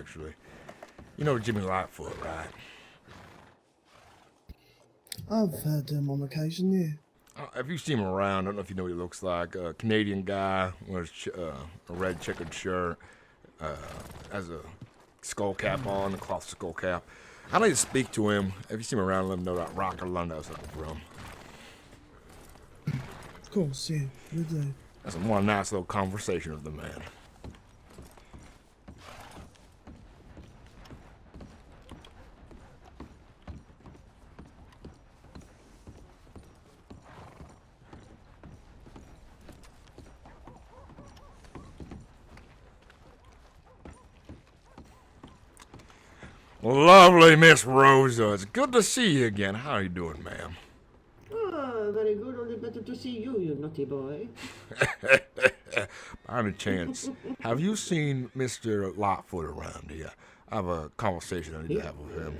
actually. You know Jimmy Lightfoot, right? I've heard him on occasion, yeah. If you see him around, I don't know if you know what he looks like. A Canadian guy, wears a red checkered shirt, has a skull cap on, a cloth skull cap. I'd like to speak to him. If you see him around, let him know that Rocker Lundell's looking for him. Of course, yeah, we do. That's one nice little conversation with the man. Lovely Miss Rosa. It's good to see you again. How are you doing, ma'am? Oh, very good. Only better to see you, you naughty boy. By any chance, have you seen Mr. Lightfoot around here? I have a conversation I need to have with him.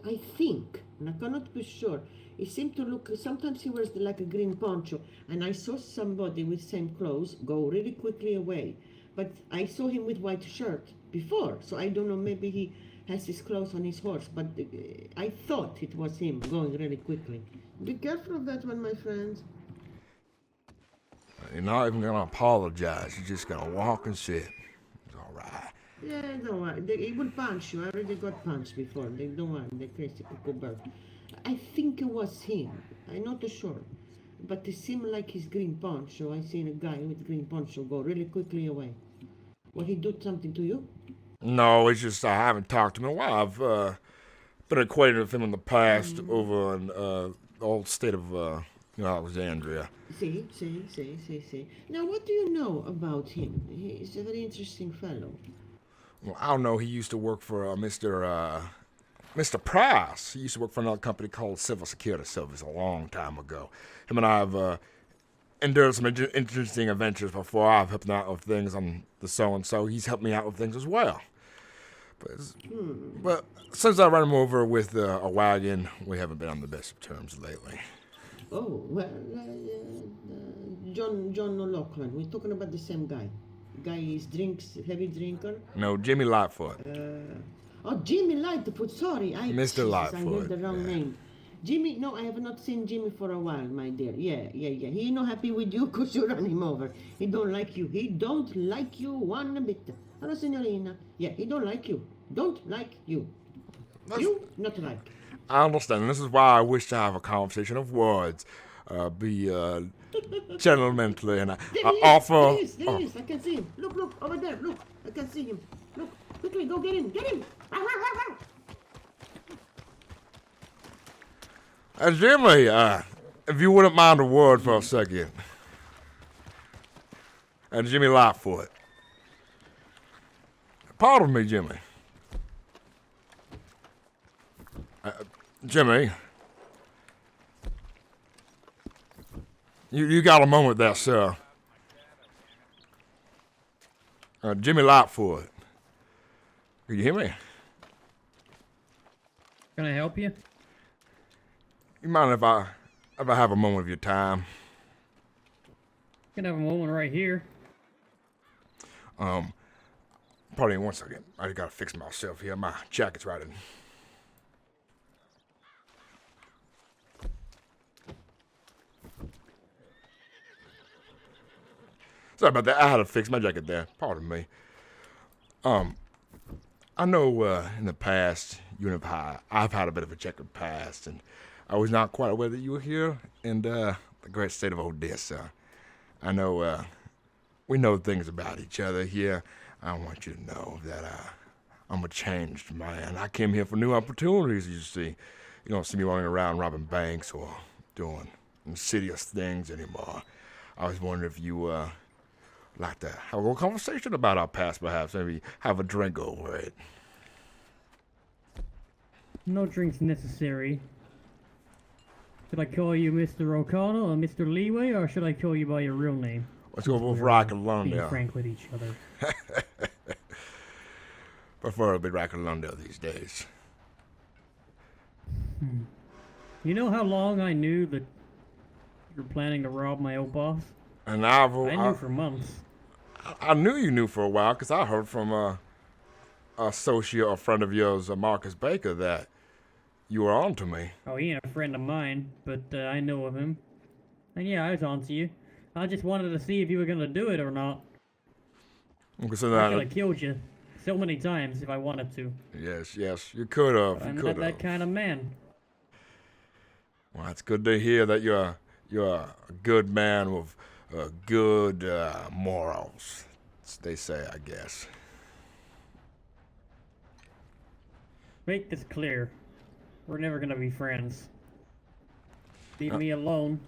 I think, and I cannot be sure, he seemed to look, sometimes he wears like a green poncho, and I saw somebody with same clothes go really quickly away. But I saw him with white shirt before, so I don't know, maybe he has his clothes on his horse, but I thought it was him going really quickly. Be careful of that one, my friends. You're not even gonna apologize. You're just gonna walk and sit. It's all right. Yeah, don't worry. He will punch you. I already got punched before. They don't worry. They're crazy cuckoo bird. I think it was him. I'm not too sure. But it seemed like his green poncho. I seen a guy with green poncho go really quickly away. Will he do something to you? No, it's just I haven't talked to him in a while. I've been acquainted with him in the past over in the old state of Alexandria. See. Now, what do you know about him? He's a very interesting fellow. Well, I don't know. He used to work for Mr. Price. He used to work for another company called Civil Security Service a long time ago. Him and I have endured some interesting adventures before. I've helped him out with things on the so-and-so. He's helped me out with things as well. But since I ran him over with a wagon, we haven't been on the best of terms lately. Oh, well, John O'Loughlin. We're talking about the same guy. Guy is heavy drinker. No, Jimmy Lightfoot. Jimmy Lightfoot. Sorry, Mr. Lightfoot. I heard the wrong name. Jimmy, no, I have not seen Jimmy for a while, my dear. Yeah. He not happy with you because you run him over. He don't like you. He don't like you one bit. Hello, signorina. Yeah, he don't like you. Don't like you. You not like. I understand. This is why I wish to have a conversation of words. Be gentlemanly and offer. There he is. I can see him. Look, over there. Look, I can see him. Look, quickly, go get him. Jimmy, if you wouldn't mind a word for a second. Jimmy Lightfoot. Pardon me, Jimmy. Jimmy. You got a moment there, sir. Jimmy Lightfoot. Can you hear me? Can I help you? You mind if I have a moment of your time? You can have a moment right here. Pardon me 1 second. I gotta fix myself here. My jacket's right in. Sorry about that. I had to fix my jacket there. Pardon me. I know in the past I've had a bit of a checkered past, and I was not quite aware that you were here in the great state of Odessa. I know we know things about each other here. I want you to know that I'm a changed man. I came here for new opportunities, you see. You don't see me running around robbing banks or doing insidious things anymore. I was wondering if you like to have a little conversation about our past, perhaps. Maybe have a drink over it. No drinks necessary. Should I call you Mr. O'Connell or Mr. Leeway, or should I call you by your real name? Let's go with Rock and Being Lundell. frank with each other. Preferably Rock and Lundell these days. You know how long I knew that you were planning to rob my old boss? And I knew for months. I knew you knew for a while because I heard from a associate or friend of yours, Marcus Baker, that you were on to me. Oh, he ain't a friend of mine, but I know of him. And yeah, I was on to you. I just wanted to see if you were gonna do it or not. Okay, so I could that, have killed you so many times if I wanted to. yes, you could have. I'm You not could that have. kind of man. Well, it's good to hear that you're a good man with good morals. They say, I guess. Make this clear. We're never gonna be friends. Leave me alone.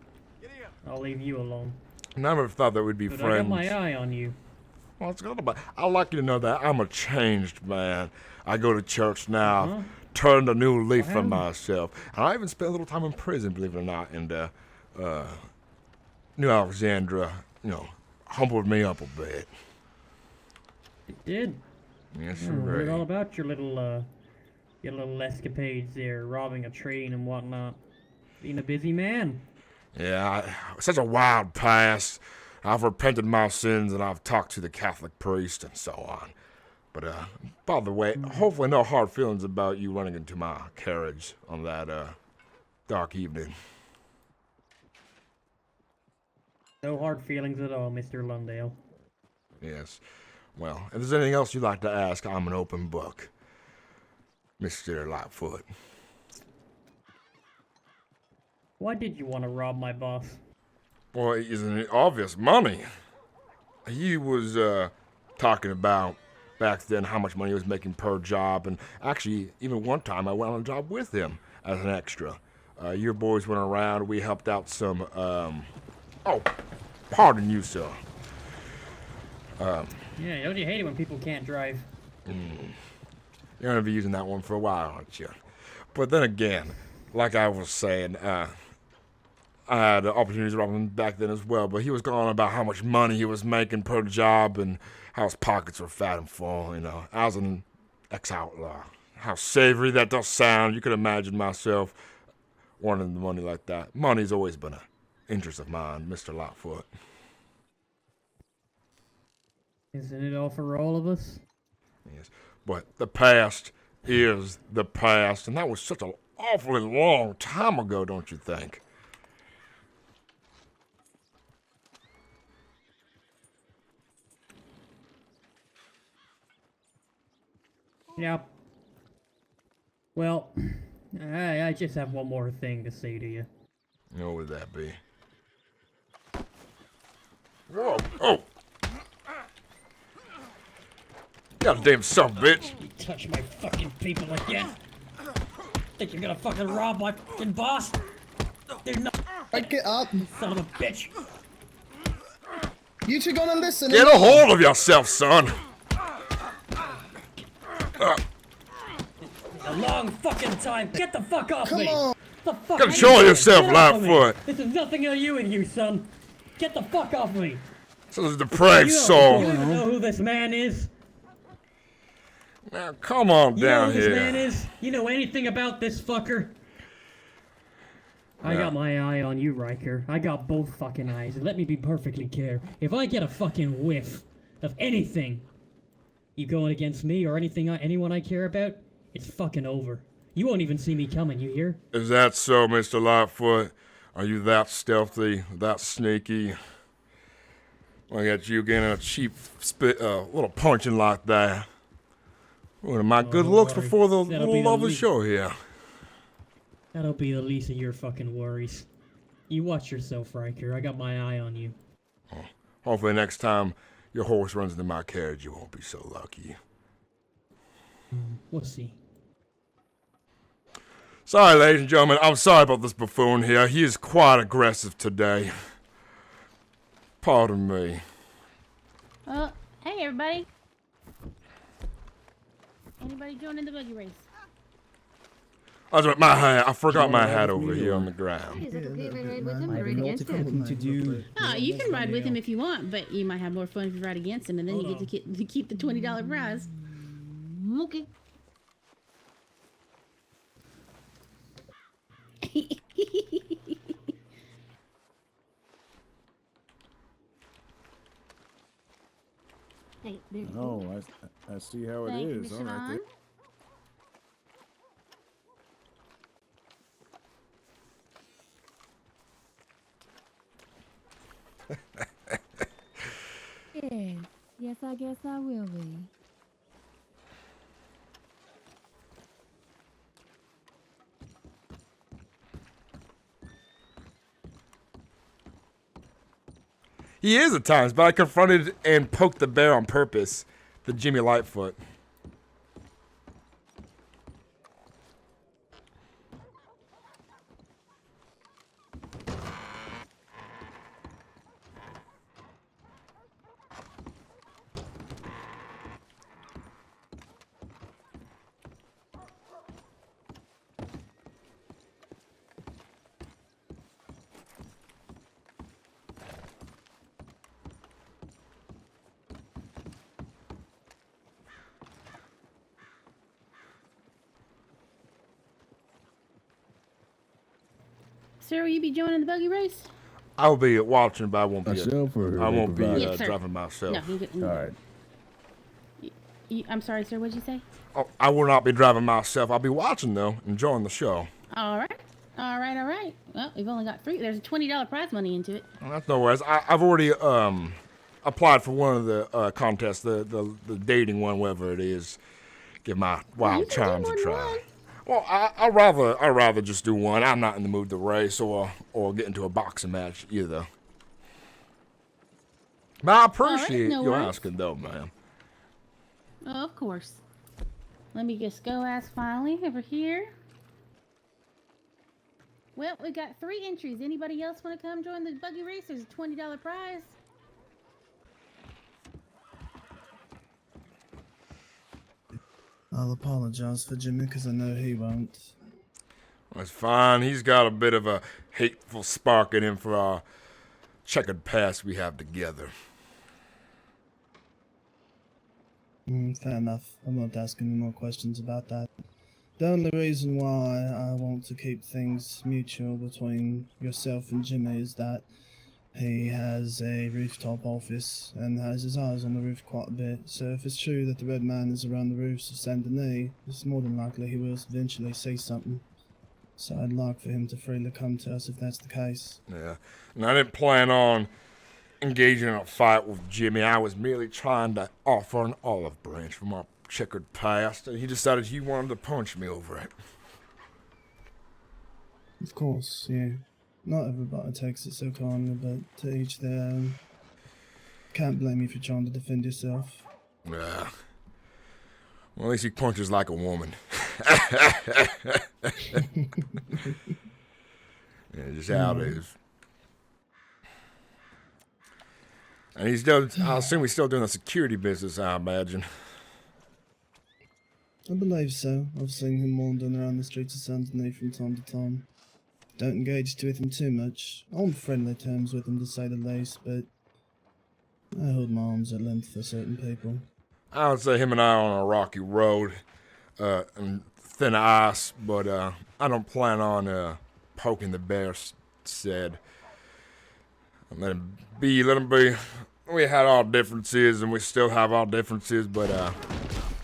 I'll leave you alone. Never thought that we'd be But friends. I got my eye on you. Well, it's good about. I'd like you to know that I'm a changed man. I go to church now, Uh-huh. turned a new leaf for Wow. myself, and I even spent a little time in prison, believe it or not, in New Alexandria. You know, humbled me up a bit. It did. Yes, Yeah, I heard all sir. about your little escapades there, robbing a train and whatnot. Being a busy man. Yeah, such a wild past. I've repented my sins and I've talked to the Catholic priest and so on. But by the way, hopefully no hard feelings about you running into my carriage on that dark evening. No hard feelings at all, Mr. Lundale. Yes. Well, if there's anything else you'd like to ask, I'm an open book, Mr. Lightfoot. Why did you want to rob my boss? Well, isn't it obvious? Money. He was talking about back then how much money he was making per job, and actually, even one time I went on a job with him as an extra. Your boys went around, we helped out some, oh, pardon you, sir. Yeah, don't you hate it when people can't drive? You're gonna be using that one for a while, aren't you? But then again, like I was saying, I had opportunities around him back then as well, but he was going on about how much money he was making per job and how his pockets were fat and full, you know. I was an ex-outlaw. How savory that does sound. You could imagine myself wanting the money like that. Money's always been an interest of mine, Mr. Lightfoot. Isn't it all for all of us? Yes. But the past is the past, and that was such an awfully long time ago, don't you think? Yeah. Well, I just have one more thing to say to you. What would that be? Whoa! Oh! Goddamn son of a bitch! You touch my fucking people again. Think you're gonna fucking rob my fucking boss? They're not, Right, get up. son of a bitch. You two gonna listen? Get a hold of yourself, son! A long fucking time. Get the fuck off Come me. on. The fuck? Control yourself, Get off of me. Lightfoot. This is nothing on you and you, son. Get the fuck off me. So this depraved You soul. don't even know who this man is? Now, come on You know down who this man here. is? You know anything about this fucker? I Yeah. got my eye on you, Riker. I got both fucking eyes. And let me be perfectly clear. If I get a fucking whiff of anything, you going against me or anyone I care about, it's fucking over. You won't even see me coming, you hear? Is that so, Mr. Lightfoot? Are you that stealthy, that sneaky? I got you getting a cheap little punching like that. One of my good don't looks worry. before the That'll little be the lovely least. show here. That'll be the least of your fucking worries. You watch yourself, Riker. I got my eye on you. Hopefully next time your horse runs into my carriage, you won't be so lucky. We'll see. Sorry, ladies and gentlemen, I'm sorry about this buffoon here. He is quite aggressive today. Pardon me. Oh, hey everybody. Anybody joining the buggy race? That's right, my hat. I forgot my hat over here on the ground. Is it okay if I ride with I him have or a ride naughty against him? problem to do. Oh, you can ride with him if you want, but you might have more fun if you ride against him, and then you get to keep the $20 prize. Okay. Hey, there you go. Oh, I see how it Thank you, is. Mr. All right. Vaughn. Yes. Yes, I guess I will be. He is at times, but I confronted and poked the bear on purpose, the Jimmy Lightfoot. Sir, will you be joining the buggy race? I will be watching, but I won't be. Myself or I won't be Yes, sir. driving myself. No, you All right. I'm sorry, sir. What'd you say? Oh, I will not be driving myself. I'll be watching though, enjoying the show. All right. All right, all right. Well, we've only got 3. There's a $20 prize money into it. Well, that's no worries. I've already applied for one of the contests, the dating one, whatever it is. Give my you wild can do charms a more than try. one. Well, I'd rather just do one. I'm not in the mood to race or get into a boxing match either. But I appreciate no you worries. asking, though, man. Oh, of course. Let me just go ask finally over here. Well, we got 3 entries. Anybody else want to come join the buggy race? There's a $20 prize. I'll apologize for Jimmy because I know he won't. That's fine. He's got a bit of a hateful spark in him for our checkered past we have together. Fair enough. I won't ask any more questions about that. The only reason why I want to keep things mutual between yourself and Jimmy is that he has a rooftop office and has his eyes on the roof quite a bit. So if it's true that the red man is around the roofs of Saint Denis, it's more than likely he will eventually see something. So I'd like for him to freely come to us if that's the case. Yeah. And I didn't plan on engaging in a fight with Jimmy. I was merely trying to offer an olive branch from our checkered past, and he decided he wanted to punch me over it. Of course, yeah. Not everybody takes it so kindly, but to each their own. Can't blame you for trying to defend yourself. Yeah. Well, at least he punches like a woman. Yeah, just how it is. And he's still, I assume he's still doing the security business, I imagine. I believe so. I've seen him wandering around the streets of Saint Denis from time to time. Don't engage with him too much. On friendly terms with him, to say the least, but I hold my arms at length for certain people. I would say him and I are on a rocky road, and thin ice, but I don't plan on poking the bear, said. Let him be, let him be. We had our differences, and we still have our differences, but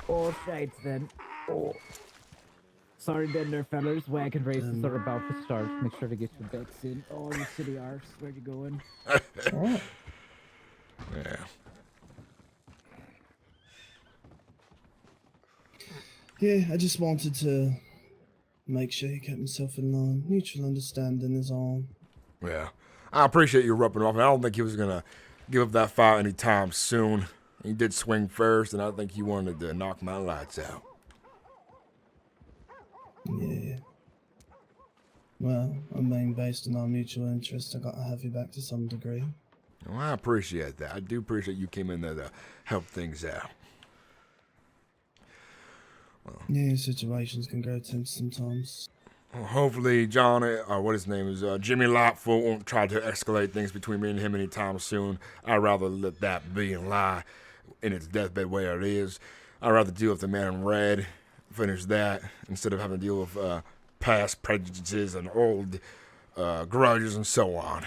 All right then. Oh. Sorry then there, fellas. Wagon races are about to start. Make sure to get your bets in. Oh, you silly arse. Where you going? Alright. yeah. Yeah, I just wanted to make sure he kept himself in line. Mutual understanding is all. Yeah. I appreciate you roughing off. I don't think he was going to give up that fight anytime soon. He did swing first, and I think he wanted to knock my lights out. Yeah. Well, I mean, based on our mutual interest, I gotta have you back to some degree. Well, I appreciate that. I do appreciate you came in there to help things out. Yeah, situations can grow tense sometimes. Well, hopefully, John, or what his name is, Jimmy Lightfoot won't try to escalate things between me and him anytime soon. I'd rather let that be and lie in its deathbed where it is. I'd rather deal with the man in red, finish that, instead of having to deal with past prejudices and old grudges and so on.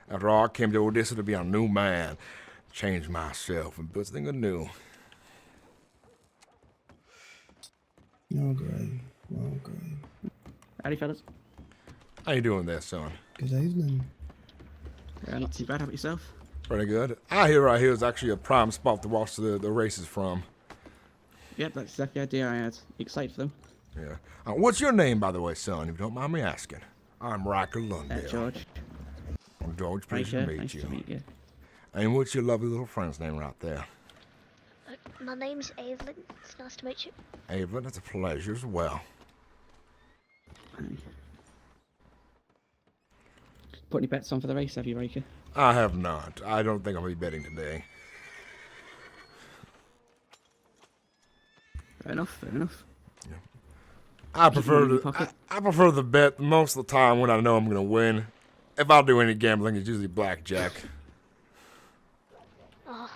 After all, I came to Odessa to be a new man, change myself and build something anew. Oh, great. Oh, great. Howdy, fellas. How you doing there, son? Good evening. Yeah, not too bad. How about yourself? Pretty good. I hear right here is actually a prime spot to watch the races from. Yep, that's exactly the idea I had. You excited for them? Yeah. What's your name, by the way, son, if you don't mind me asking? I'm Riker Lundale. George. I'm George, pleased to meet Nice you. to meet you. And what's your lovely little friend's name right there? My name's Evelyn. It's nice to meet you. Evelyn, it's a pleasure as well. Put any bets on for the race, have you, Riker? I have not. I don't think I'll be betting today. Fair enough, fair enough. I prefer the bet most of the time when I know I'm gonna win. If I do any gambling, it's usually blackjack. Oh,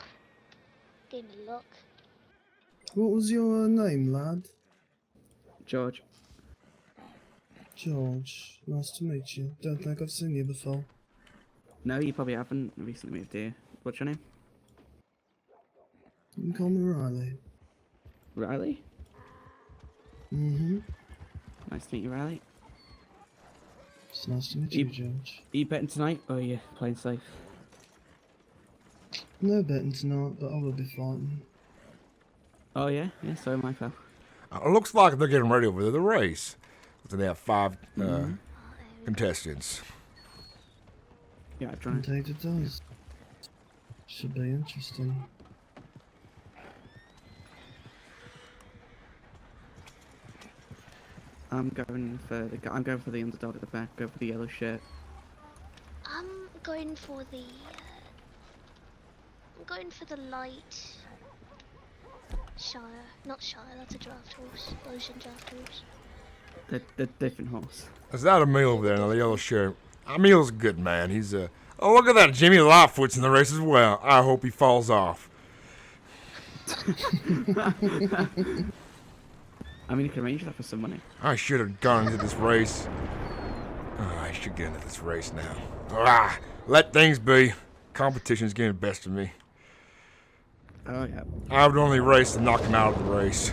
give me luck. What was your name, lad? George. George. Nice to meet you. Don't think I've seen you before. No, you probably haven't. Recently moved here. What's your name? You can call me Riley. Riley? Mm-hmm. Nice to meet you, Riley. It's nice to meet you, George. Are you betting tonight, or are you playing safe? No betting tonight, but I will be fighting. Oh, yeah? Yeah, so am I, pal. It looks like they're getting ready for the race. So they have 5 contestants. Yeah, I'm trying to... Indeed it does. Should be interesting. I'm going for the underdog at the back. Go for the yellow shirt. I'm going for the. I'm going for the light. Shire, not Shire. That's a draft horse. Ocean draft horse. The different horse. Is that Emil over there in the yellow shirt? Emil's a good man. He's a... Oh, look at that. Jimmy Lightfoot's in the race as well. I hope he falls off. I mean, you can arrange that for some money. I should have gone into this race. Oh, I should get into this race now. Ah, let things be. Competition's getting the best of me. Oh, yeah. I would only race to knock him out of the race.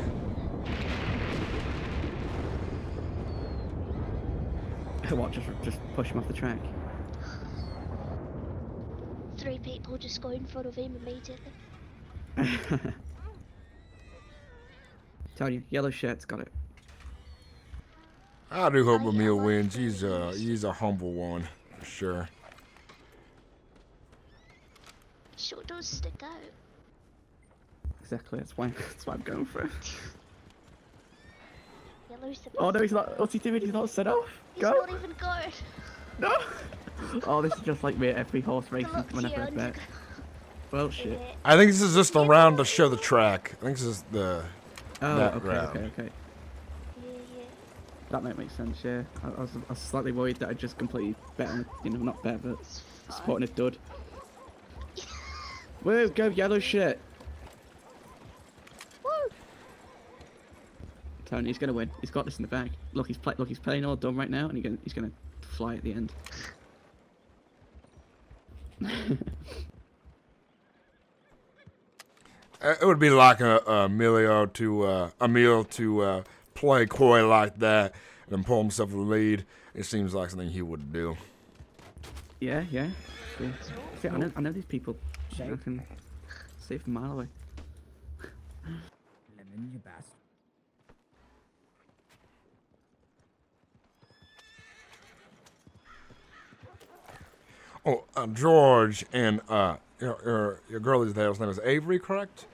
What, just push him off the track? 3 people just go in front of him immediately. Tell you, yellow shirt's got it. I do hope Emil wins. He's a humble one, for sure. Sure does stick out. Exactly, that's why I'm going for it. Yellow's the Oh no, best. he's not. What's he doing? He's not set off. He's Go. not even going. No. Oh, this is just like me at every horse racing luck's whenever I your bet. Well, shit. I think this is just a round to show the track. I think this is the... Oh, that okay, round. okay. Yeah. That might make sense. Yeah, I was slightly worried that I just completely bet on, not bet, but It's fine. supporting a dud. Woo, go yellow shit. Woo! Tony, he's gonna win. He's got this in the bag. Look, he's playing all dumb right now, and he's gonna fly at the end. It would be like Emil to play coy like that and then pull himself in the lead. It seems like something he would do. Yeah. See, I know these people. I can see from a mile away. Lemon, you bastard. Oh, George and your girlie's name was Avery, correct?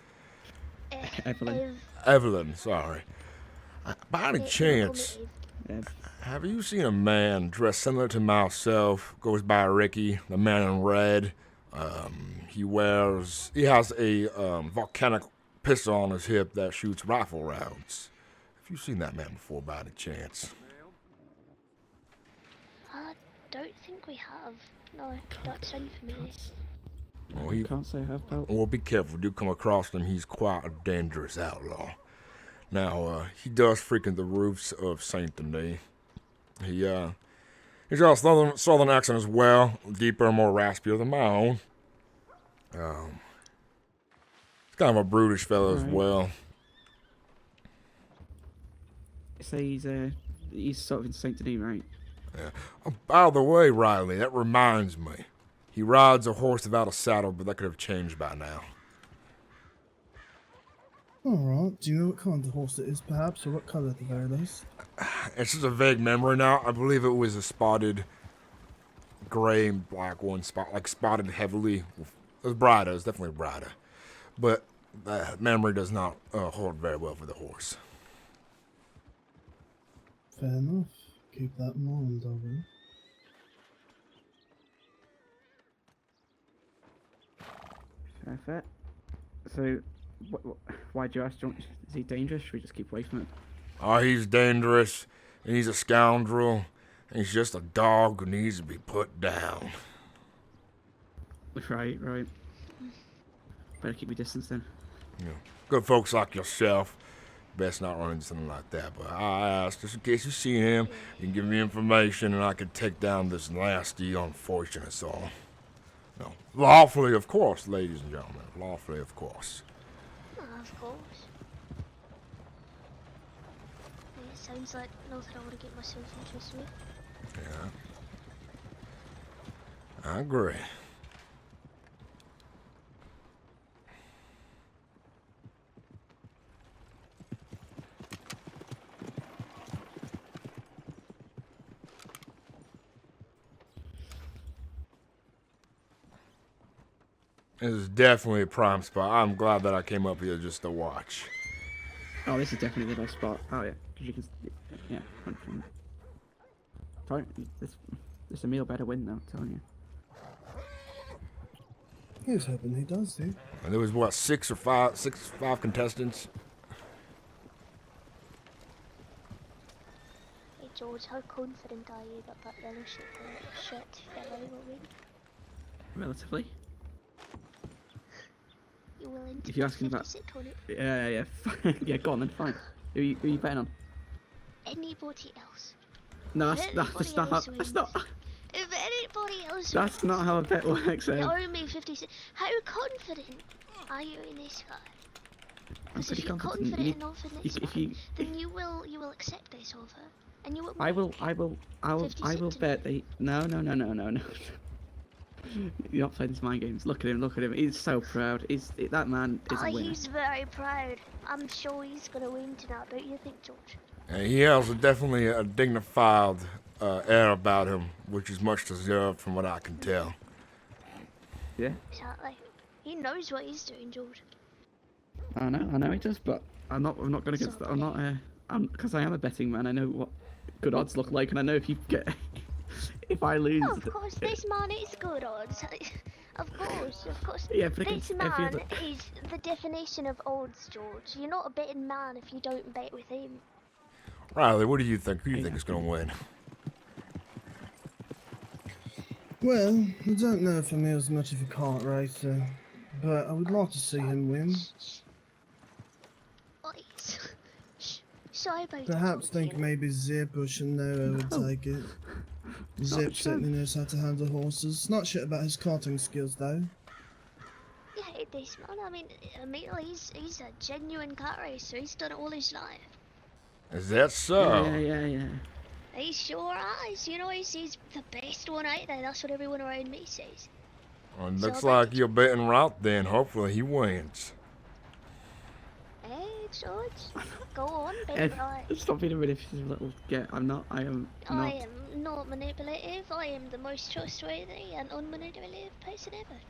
Evelyn. Evelyn, sorry. By any Yeah, chance, Yeah. have you seen a man dressed similar to myself? Goes by Ricky, the man in red. He has a volcanic pistol on his hip that shoots rifle rounds. Have you seen that man before, by any chance? I don't think we have. No, don't sound familiar. Well, he, Can't say I have, pal. well, be careful. Do come across him. He's quite a dangerous outlaw. Now, he does frequent the roofs of Saint Denis. He's got a southern accent as well, deeper and more raspier than my own. He's kind of a brutish fellow as Right. well. So he's sort of insane to do, right? Yeah. Oh, by the way, Riley, that reminds me. He rides a horse without a saddle, but that could have changed by now. Alright, do you know what kind of horse it is, perhaps, or what colour at the very least? It's just a vague memory now. I believe it was a spotted gray and black one, spotted heavily. It was brighter. It was definitely brighter. But memory does not hold very well for the horse. Fair enough. Keep that in mind, I will. Fair. So, why'd you ask? Is he dangerous? Should we just keep away from him? Oh, he's dangerous, and he's a scoundrel, and he's just a dog who needs to be put down. Right. Better keep your distance then. You know, good folks like yourself, best not run into something like that. But I asked just in case you see him, you can give me information, and I could take down this nasty, unfortunate soul. No, lawfully, of course, ladies and gentlemen. Lawfully, of course. Oh, of course. It sounds like nothing I want to get myself interested with. Yeah. I agree. This is definitely a prime spot. I'm glad that I came up here just to watch. Oh, this is definitely the best spot. Oh yeah, 'cause you can, yeah. This a meal better win though. I'm telling you. Here's hoping he does, dude. And there was what, six or five contestants. Hey George, how confident are you that that yellow shirt fellow will win? Relatively. You willing to If you're asking about, sit on it? yeah, yeah. Go on then. Fine. Who are you betting on? Anybody else? No, If that's anybody not how. else That's wins, not. If anybody else That's wins, not how a bet works. you owe me 56. How confident are you in this guy? I'm Because pretty if you're confident. confident enough in this if man, you, then you will accept this offer, and you will. I will 56 bet that. No. You're not playing these mind games. Look at him. He's so proud. That man is a Oh, winner. he's very proud. I'm sure he's gonna win tonight, don't you think, George? And he has definitely a dignified air about him, which is much deserved from what I can tell. Yeah. Exactly. He knows what he's doing, George. I know he does, but I'm not going against that. I'm not. Because I am a betting man. I know what good odds look like, and I know if you get, if I lose. Oh, of course, this man is good odds. Of course. Yeah, but This against every man other. is the definition of odds, George. You're not a betting man if you don't bet with him. Riley, what do you think? Who do you think is going to win? Well, I don't know if I'm as much of a kart racer, but I would like to see him win. Sorry about Perhaps that, think George. maybe Zip or Chanera would take it. Zip certainly knows how to handle horses. Not shit about his karting skills, though. Yeah, this man, I mean, he's a genuine kart racer. He's done it all his life. Is that so? Yeah. He sure has. You know, he's the best one out there. That's what everyone around me says. Well, it So looks about like the- you're betting right then. Hopefully he wins. Hey, George, go on, bet right. Stop being a manipulative little get. I'm not. I am not. I am not manipulative. I am the most trustworthy and unmanipulative person ever.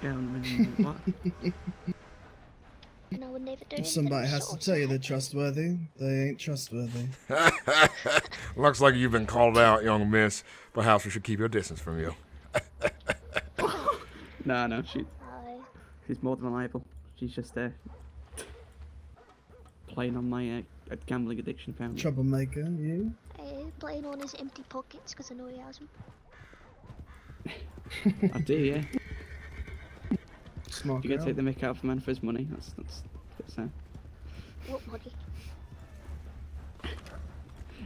Yeah, what? And I would never do If anything somebody has to short tell you of they're that. trustworthy, they ain't trustworthy. Looks like you've been called out, young miss. Perhaps we should keep your distance from you. No. Aye. She's more than reliable. She's just playing on my gambling addiction, apparently. Troublemaker, you? Playing on his empty pockets because I know he has them. I do, yeah. Smart You girl. gotta take the mick out of the man for his money. That's sad. What money?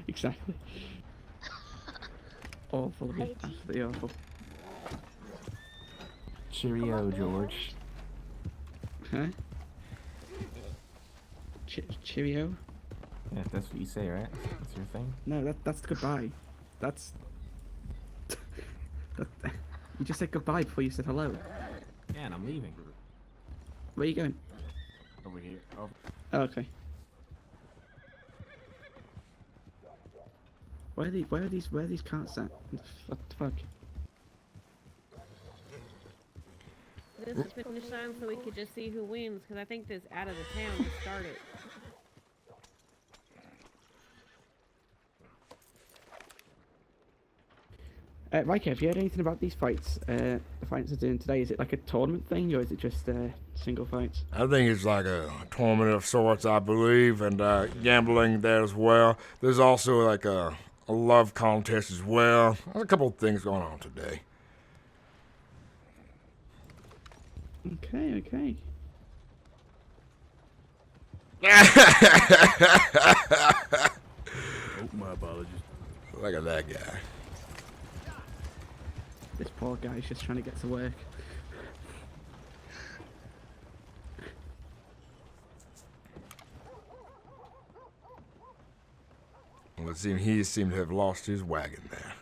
Exactly. Awful of you. Righty. Absolutely awful. Cheerio, George. Huh? cheerio. Yeah, that's what you say, right? That's your thing. No, that's goodbye. That's. You just said goodbye before you said hello. Yeah, and I'm leaving. Where are you going? Over here. Over. Oh, okay. Where are these carts at? What the fuck? This is finish time so we could just see who wins, because I think this out of the town just started. Riker, have you heard anything about these fights? The fights they're doing today, is it like a tournament thing, or is it just single fights? I think it's like a tournament of sorts, I believe, and gambling there as well. There's also like a love contest as well. There's a couple of things going on today. Okay. Oh, my apologies. Look at that guy. This poor guy's just trying to get to work. Well, it seemed he seemed to have lost his wagon there.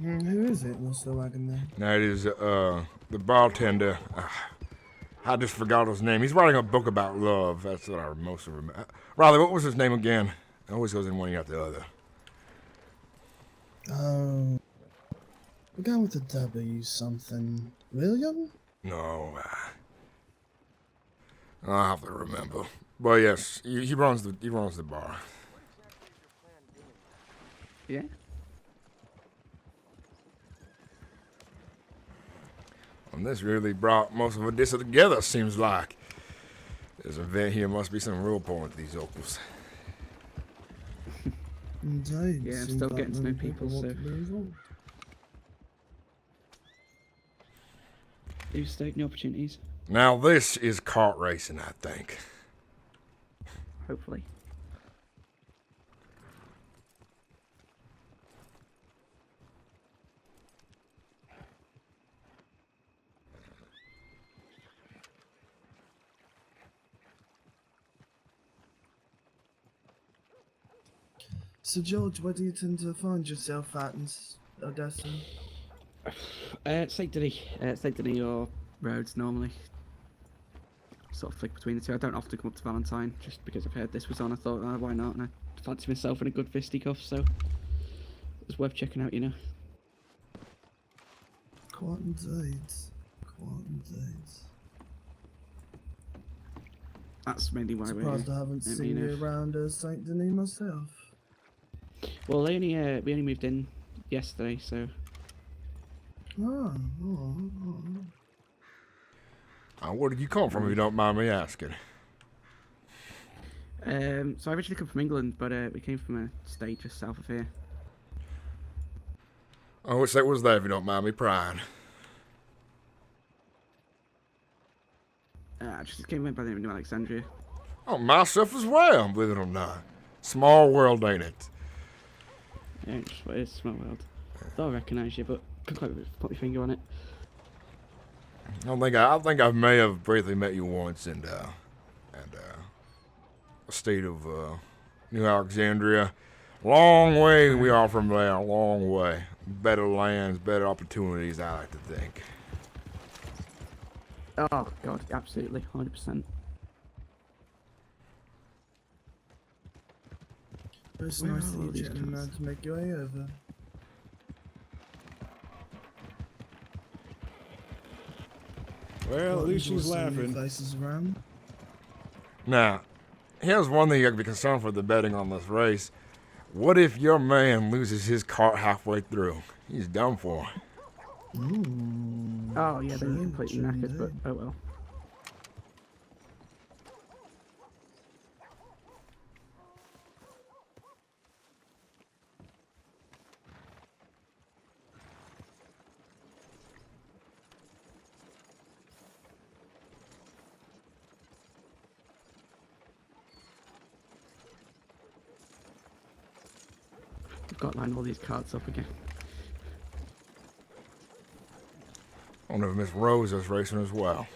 Who is it? Lost the wagon there? Now it is the bartender. I just forgot his name. He's writing a book about love. That's what I mostly remember. Riley, what was his name again? It always goes in one ear out the other. The guy with the W something. William? No, I'll have to remember. But yes, he runs the bar. Yeah. And this really brought most of Odessa together, seems like. This event here must be some real point to these locals. Indeed. Yeah, I'm seems still like getting to know many people, want so. to be involved. Do you stake new opportunities? Now this is kart racing, I think. Hopefully. So, George, where do you tend to find yourself at in Odessa? St. Denis or Rhodes normally. Sort of flick between the two. I don't often come up to Valentine, just because I've heard this was on. I thought, oh, why not? And I fancy myself in a good fisticuff, so it's worth checking out, you know. Quite indeed. Quite indeed. That's mainly why we're Surprised here. I haven't I seen mean, you around St. Denis myself. Well, we only moved in yesterday, so. Oh. Where did you come from, if you don't mind me asking? So I originally come from England, but we came from a state just south of here. Oh, which state was that, if you don't mind me prying? I just came in by the name of New Alexandria. Oh, myself as well, believe it or not. Small world, ain't it? Yeah, it's a small world. Thought I recognise you, but couldn't quite put my finger on it. I think I may have briefly met you once in the state of New Alexandria. Long way we are from there, a long way. Better lands, better opportunities, I like to think. Oh God, absolutely, 100%. It's Where nice are that all you these gentlemen cars? had to make your way over. Well, at least she's Enjoy seeing new laughing. faces around. Now, here's one thing you have to be concerned for the betting on this race. What if your man loses his cart halfway through? He's done for. Oh yeah, they're completely knackered, but oh well. I've got to line all these cards up again. I wonder if Miss Rosa's racing as well.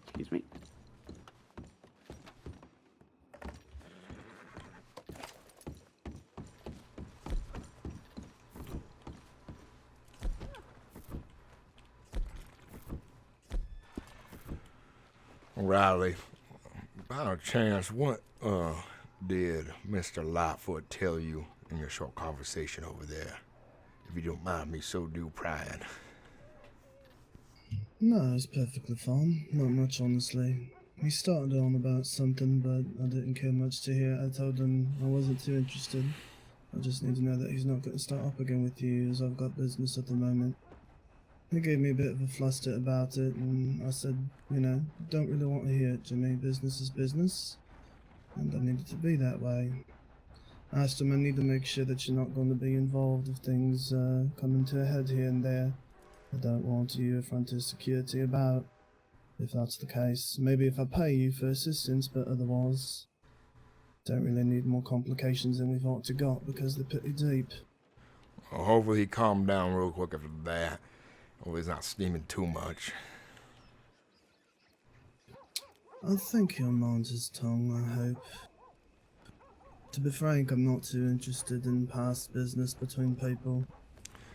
Excuse me. Riley, by a chance, what did Mr. Lightfoot tell you in your short conversation over there? If you don't mind me so do prying. No, it's perfectly fine. Not much, honestly. He started on about something, but I didn't care much to hear. I told him I wasn't too interested. I just need to know that he's not going to start up again with you, as I've got business at the moment. He gave me a bit of a fluster about it, and I said, you know, don't really want to hear it, Jimmy. Business is business, and I need it to be that way. I asked him I need to make sure that you're not going to be involved if things coming to a head here and there. I don't want you affronted security about. If that's the case, maybe if I pay you for assistance, but otherwise, don't really need more complications than we've already got because they're pretty deep. Well, hopefully he calmed down real quick after that. Hopefully he's not steaming too much. I think he'll mind his tongue, I hope. To be frank, I'm not too interested in past business between people.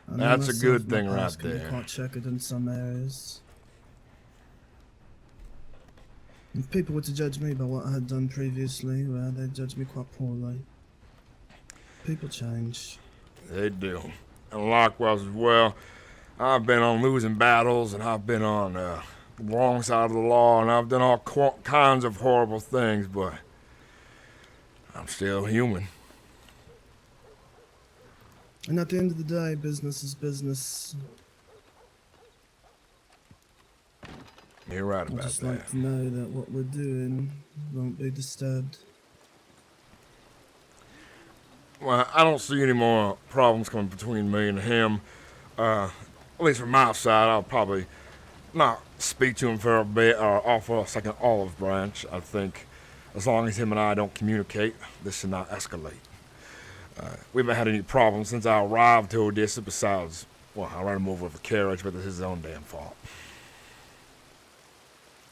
I know That's a myself good my thing right past can be there. quite checkered in some areas. If people were to judge me by what I had done previously, well, they'd judge me quite poorly. People change. They do. And likewise as well, I've been on losing battles, and I've been on the wrong side of the law, and I've done all kinds of horrible things, but I'm still human. And at the end of the day, business is business. You're right I'd about just that. like to know that what we're doing won't be disturbed. Well, I don't see any more problems coming between me and him. At least from my side, I'll probably not speak to him for a bit or offer a second olive branch. I think as long as him and I don't communicate, this should not escalate. We haven't had any problems since I arrived to Odessa besides, well, I ran him over with a carriage, but it's his own damn fault.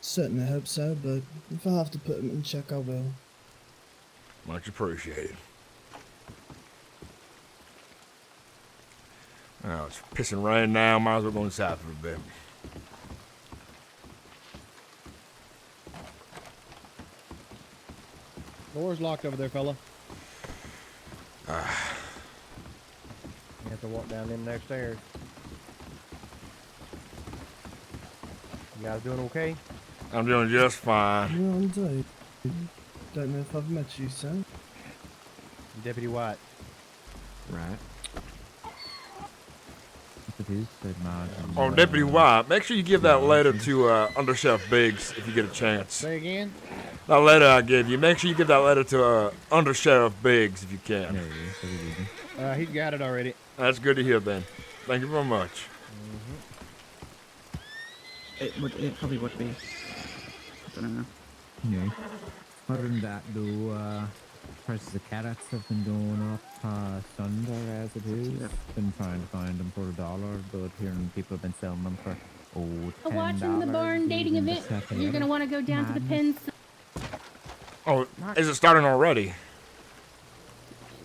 Certainly hope so, but if I have to put him in check, I will. Much appreciated. Oh, it's pissing rain now. Might as well go inside for a bit. Door's locked over there, fella. You have to walk down them there stairs. You guys doing okay? I'm doing just fine. Well, indeed. Don't know if I've met you, sir. Deputy White. Right. If it is, said Martin. Oh, Deputy White, make sure you give that letter to Undersheriff Biggs if you get a chance. Say again? That letter I gave you, make sure you give that letter to Undersheriff Biggs if you can. He's got it already. That's good to hear, Ben. Thank you very much. It probably would be. I don't know. Yeah. Other than that, though, prices of carrots have been going up Sunday as it is. Been trying to find them for $1, but hearing people have been selling them for $10. Watching the barn dating even event. this You're gonna want to go down to the pens. Oh, is it starting already?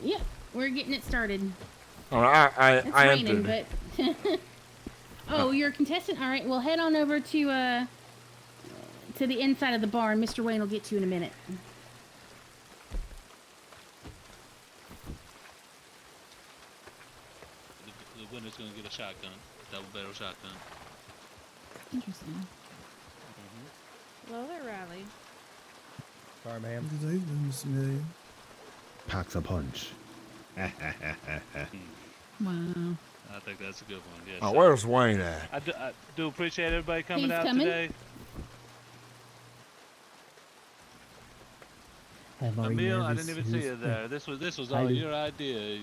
Yep, we're getting it started. Oh, It's I raining, entered. but. Oh, you're a contestant. All right, well, head on over to the inside of the barn. Mr. Wayne will get to you in a minute. The winner's gonna get a shotgun, double barrel shotgun. Interesting. Hello there, Riley. Sorry, ma'am. Good evening, Miss Mary. Packs a punch. Wow. I think that's a good one. Yes. Oh, where's Wayne at? I do appreciate everybody coming He's out coming. today. I'm very Emil, I nervous. didn't even see you there. This was all your idea.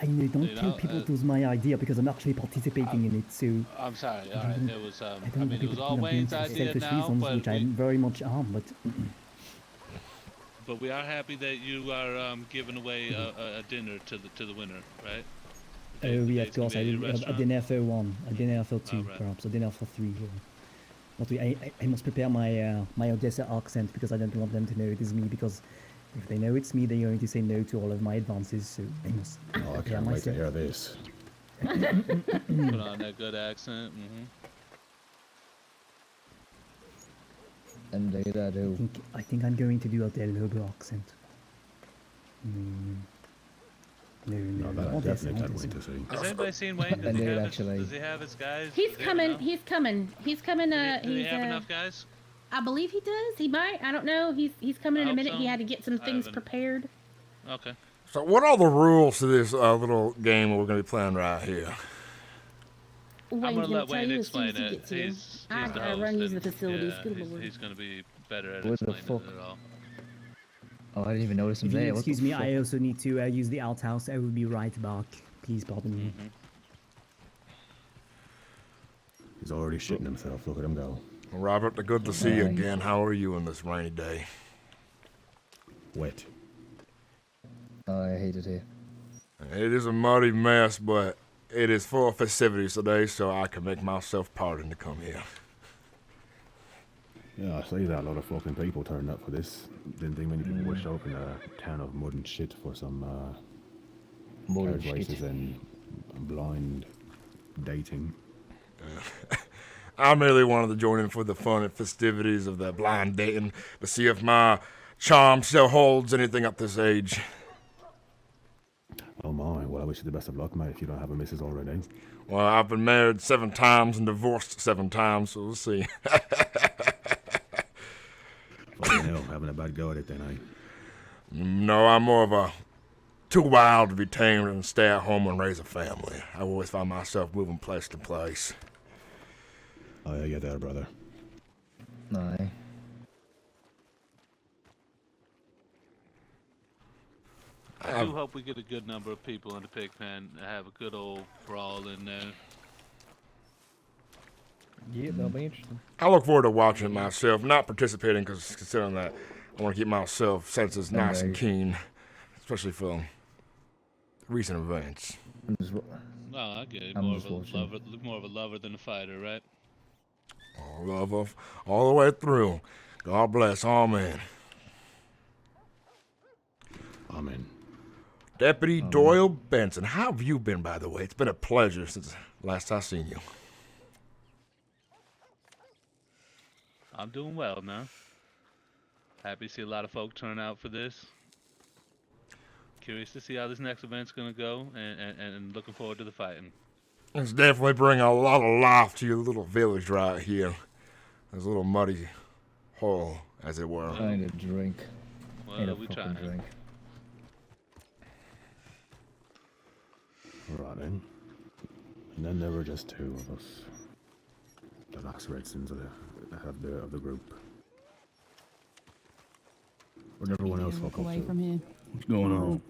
I know, don't you tell know, people it was my idea because I'm actually participating in it, so... I'm sorry. I All right, don't- it was. I I don't mean, want it was people all to think Wayne's I'm doing it for idea selfish now, reasons, but which I very much am, but... But we are happy that you are giving away a dinner to the winner, right? Oh, yeah, of course, I will. will. A dinner for one, a dinner for two, Alright. perhaps, a dinner for three. But I must prepare my my Odessa accent because I don't want them to know it is me, because if they know it's me, they're going to say no to all of my advances, so I must Oh, I prepare can't wait to myself. hear this. Put on that good accent. Indeed, I do. I think I'm going to do a Del Lobo accent. No, that I Odessa, definitely can't Odessa. wait to see. Has anybody seen Wayne? Does he have his guys? He's Do they coming. know? He's coming. He's coming. Do He's. they have enough guys? I believe he does. He might. I don't know. He's coming in a hope minute. so. He had to get some I things haven't- prepared. Okay. So what are the rules to this little game we're going to be playing right here? Wayne's I'm gonna gonna let tell Wayne you as soon explain as he it. gets here. He's I the gotta host, run use the and, facilities. yeah, Good lord. he's gonna be better at What the explaining fuck? it all. Oh, I didn't even notice him If you there. What excuse the me, fuck? I also need to use the outhouse. I will be right back. Please pardon me. He's already shitting himself. Look at him go. Robert, good to see you again. How are you on this rainy day? Wet. Oh, I hate it here. It is a muddy mess, but it is full of festivities today, so I can make myself pardon to come here. Yeah, I see that. A lot of fucking people turned up for this. Didn't think many people would show up in a town of mud and shit for some Mud and carriage shit. races and blind dating. I merely wanted to join in for the fun and festivities of the blind dating to see if my charm still holds anything at this age. Oh my, well I wish you the best of luck, mate, if you don't have a missus already. Well, I've been married 7 times and divorced 7 times, so we'll see. Fucking hell, having a bad go at it then, eh? No, I'm more of a too wild to be tamed and stay at home and raise a family. I always find myself moving place to place. Oh yeah, you're there, brother. Aye. I do hope we get a good number of people in the pig pen and have a good old brawl in there. Yeah, that'll be interesting. I look forward to watching it myself, not participating because considering that I want to keep myself senses nice and keen, especially for recent events. No, I get it. I'm More just of a watching. lover, more of a lover than a fighter, right? All the way through. God bless. Amen. Amen. Deputy Doyle Benson, how have you been, by the way? It's been a pleasure since last I seen you. I'm doing well now. Happy to see a lot of folk turn out for this. Curious to see how this next event's gonna go, and looking forward to the fighting. It's definitely bringing a lot of life to your little village right here. This little muddy hole, as it were. I need a drink. Well, Need a we fucking trying. drink. Right then. And then there were just 2 of us. The last Redsons of the group. Where'd everyone else fuck away up from to? here. What's going on?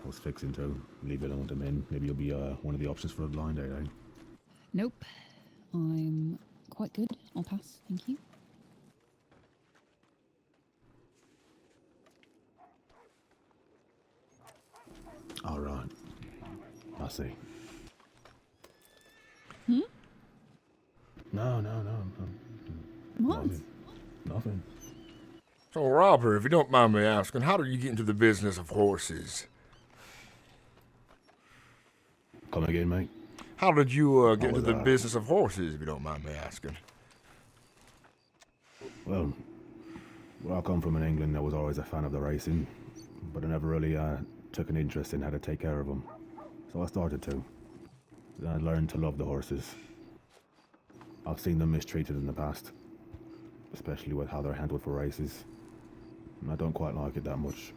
I was fixing to leave it alone to men. Maybe you'll be one of the options for a blind date, eh? Nope. I'm quite good. I'll pass. Thank you. All right. I see. Hmm? No. What? Nothing. So, Robert, if you don't mind me asking, how did you get into the business of horses? Come again, mate? How did you get I into was, the business of horses, if you don't mind me asking? Well, where I come from in England, I was always a fan of the racing, but I never really took an interest in how to take care of them. So I started to. Then I learned to love the horses. I've seen them mistreated in the past, especially with how they're handled for races. And I don't quite like it that much.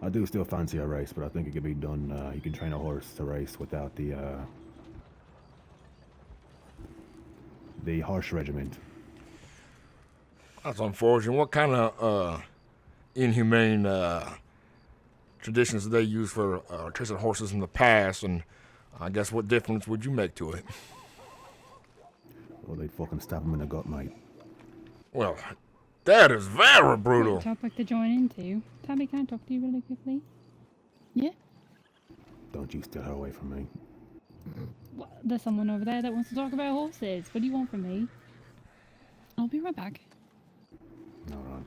I do still fancy a race, but I think it can be done. You can train a horse to race without the harsh regiment. That's unfortunate. What kind of inhumane traditions that they used for chasing horses in the past, and I guess what difference would you make to it? Well, they'd fucking stab him in the gut, mate. Well, that is very brutal. Great topic to join into. Tabby, can I talk to you really quickly? Yeah? Don't you steal her away from me. What? There's someone over there that wants to talk about horses. What do you want from me? I'll be right back. Alright.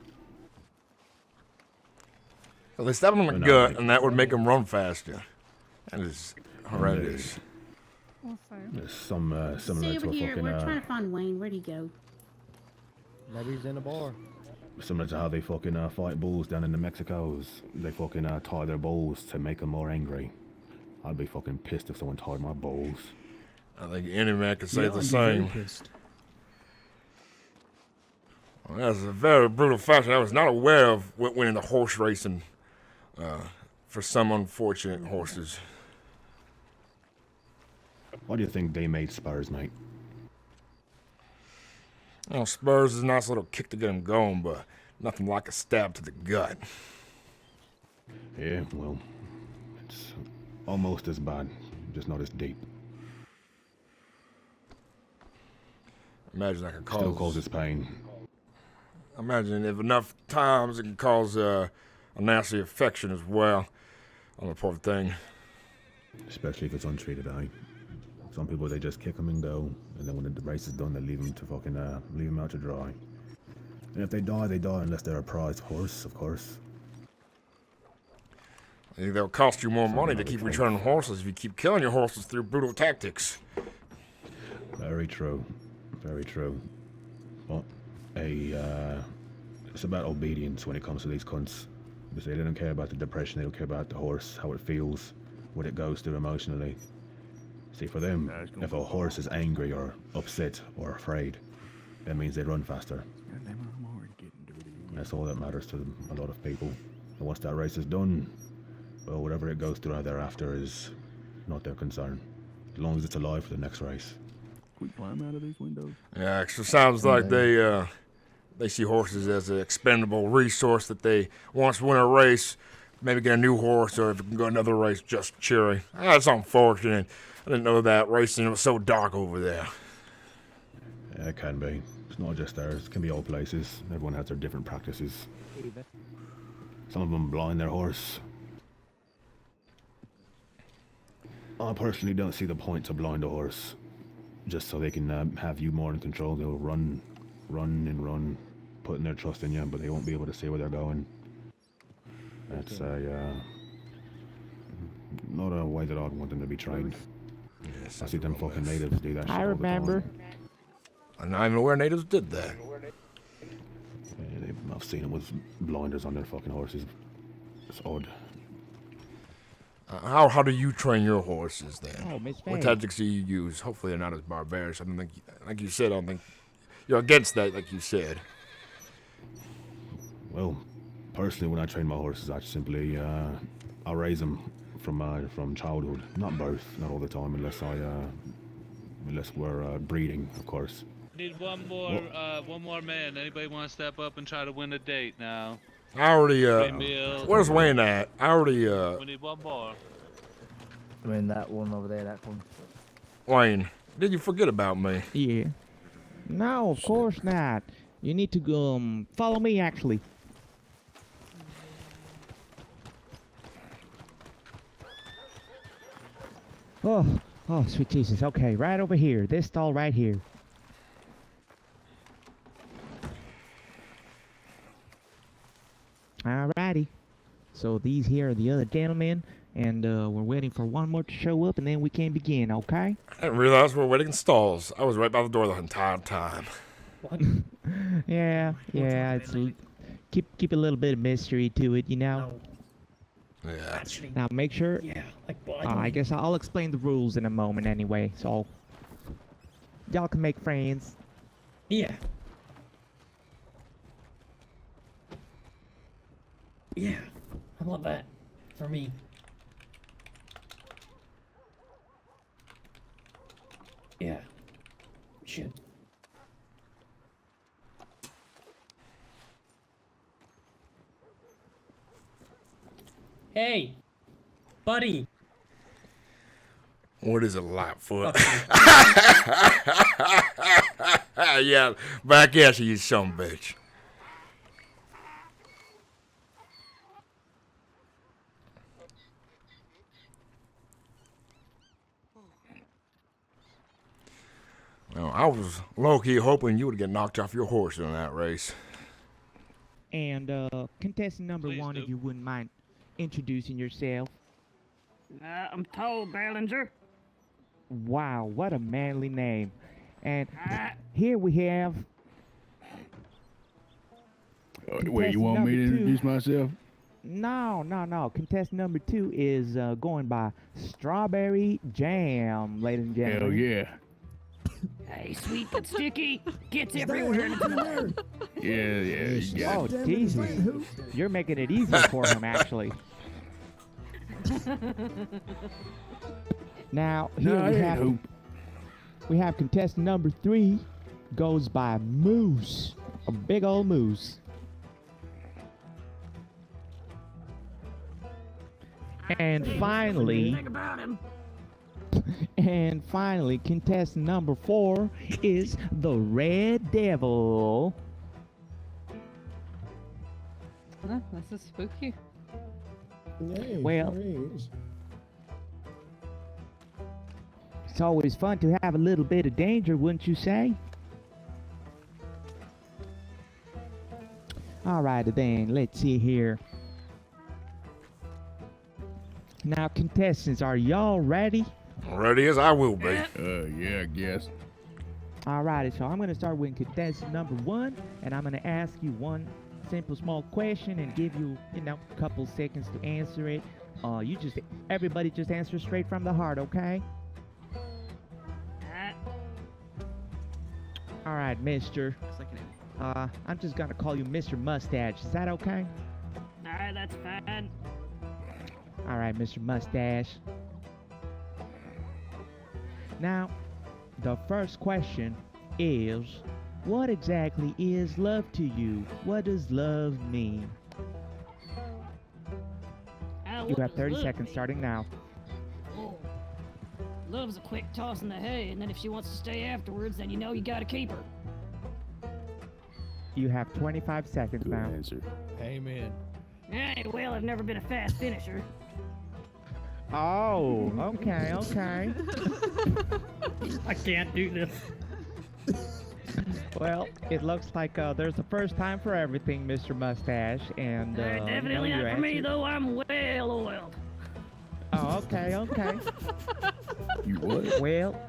Well, they stab him in the gut, and that would make him run faster. That is horrendous. There's some similar Stay to over a here. fucking We're trying to find Wayne. Where'd he go? Maybe he's in a bar. similar to how they fucking fight bulls down in the Mexicos. They fucking tie their bulls to make them more angry. I'd be fucking pissed if someone tied my bulls. I think any man could say the same. Well, that's a very brutal fashion. I was not aware of what went into horse racing for some unfortunate horses. Why do you think they made spurs, mate? Well, spurs is a nice little kick to get them going, but nothing like a stab to the gut. Yeah, well, it's almost as bad, just not as deep. Imagine that could cause... Still causes pain. Imagine if enough times it can cause a nasty infection as well on the poor thing. Especially if it's untreated, Some people, they just kick them and go, and then when the race is done, they leave them to fucking, leave them out to dry. And if they die, unless they're a prized horse, of course. I think that'll cost you more money to keep returning horses if you keep killing your horses through brutal tactics. Very true. Very true. But, it's about obedience when it comes to these cunts. Because they don't care about the depression, they don't care about the horse, how it feels, what it goes through emotionally. See, for them, if a horse is angry or upset or afraid, that means they run faster. That's all that matters to a lot of people. And once that race is done, well, whatever it goes through thereafter is not their concern. As long as it's alive for the next race. We climb out of these windows. Yeah, it sounds like they see horses as an expendable resource that they once win a race, maybe get a new horse, or if it can go another race, just cheering. That's unfortunate. I didn't know that racing was so dark over there. Yeah, it can be. It's not just theirs. It can be all places. Everyone has their different practices. Some of them blind their horse. I personally don't see the point to blind a horse. Just so they can have you more in control. They'll run, putting their trust in you, but they won't be able to see where they're going. That's not a way that I'd want them to be trained. Yes, I see them fucking natives do that shit I all the remember. time. I'm not even aware natives did that. Yeah, I've seen them with blinders on their fucking horses. It's odd. How do you train your horses then? Oh, Miss What Faye. tactics do you use? Hopefully they're not as barbaric. I don't think, like you said, I don't think you're against that, like you said. Well, personally, when I train my horses, I simply I raise them from childhood, not birth, not all the time, unless we're breeding, of course. Need one more man. Anybody want to step up and try to win a date now? I already, Meals. where's Wayne at? I already, We need one more. I mean, that one over there, that one. Wayne, did you forget about me? Yeah. No, of course not. You need to follow me, actually. Oh, sweet Jesus. Okay, right over here. This stall right here. Alrighty. So these here are the other gentlemen, and we're waiting for one more to show up, and then we can begin, okay? I didn't realize we were waiting in stalls. I was right by the door the entire time. What? Yeah, it's keep a little bit of mystery to it, you know. Yeah. Now make sure. Yeah, like I guess I'll explain the rules in a moment anyway. So y'all can make friends. Yeah. Yeah, how about that for me? Yeah, should. Hey, buddy. What is a Lightfoot? Yeah, back at you, son of a bitch. Well, I was low-key hoping you would get knocked off your horse in that race. And contestant number Please 1, do. if you wouldn't mind introducing yourself. I'm told, Ballinger. Wow, what a manly name. And here we have... Wait, you want me to introduce myself? No. Contestant number 2 is going by Strawberry Jam, ladies and gentlemen. Hell yeah. Hey, sweet but sticky. Gets everywhere. Yeah, you got Oh, Jesus. You're making it easier for him, actually. Now, here we have contestant number 3, goes by Moose, a big old moose. And finally, contestant number 4 is the Red Devil. This is spooky. Well, it's always fun to have a little bit of danger, wouldn't you say? Alright then, let's see here. Now, contestants, are y'all ready? Ready as I will be. Yeah, I guess. Alrighty, so I'm going to start with contestant number 1, and I'm going to ask you one simple small question and give you, a couple seconds to answer it. Everybody just answer straight from the heart, okay? Alright, mister. I'm just going to call you Mr. Mustache. Is that okay? Alright, that's fine. Alright, Mr. Mustache. Now, the first question is, what exactly is love to you? What does love mean? You have 30 seconds starting now. Oh. Love's a quick toss in the hay, and then if she wants to stay afterwards, then you know you gotta keep her. You have 25 seconds now. Answer. Amen. Hey, well, I've never been a fast finisher. Oh, okay. I can't do this. Well, it looks like there's a first time for everything, Mr. Mustache, and Definitely not for me, though. I'm well oiled. Oh, okay. You what? Well,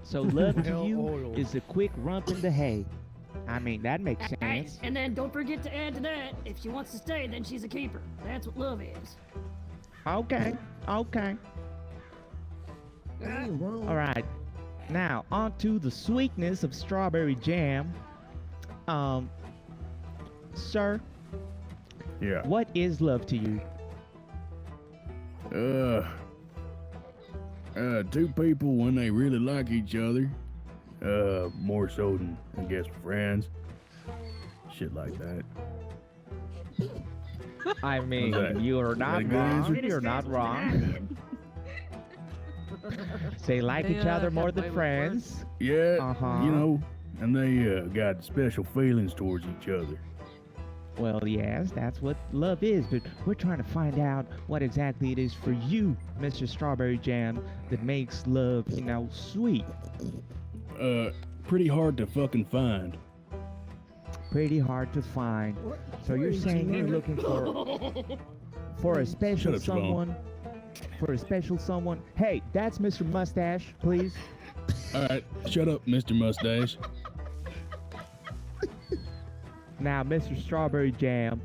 so love to you is a quick rump in the hay. I mean, that makes sense. And then don't forget to add to that, if she wants to stay, then she's a keeper. That's what love is. Okay. All right. Now, on to the sweetness of strawberry jam. Sir. Yeah. What is love to you? Two people when they really like each other. More so than, I guess, friends. Shit like that. I mean, you're not wrong. You're not wrong. They like each other more than friends. Yeah, and they got special feelings towards each other. Well, yes, that's what love is, but we're trying to find out what exactly it is for you, Mr. Strawberry Jam, that makes love, sweet. Pretty hard to fucking find. Pretty hard to find. So you're saying you're looking for a special someone? For a special someone? Hey, that's Mr. Mustache, please. All right, shut up, Mr. Mustache. Now, Mr. Strawberry Jam.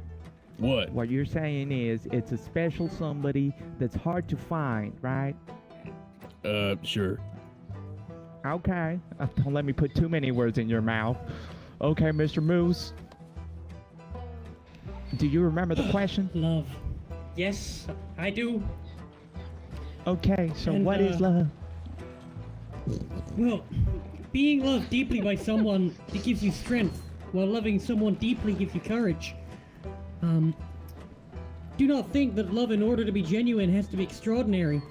What? What you're saying is it's a special somebody that's hard to find, right? Sure. Okay. Don't let me put too many words in your mouth. Okay, Mr. Moose. Do you remember the question? Love. Yes, I do. Okay, so what is love? Well, being loved deeply by someone, it gives you strength, while loving someone deeply gives you courage. do not think that love, in order to be genuine, has to be extraordinary.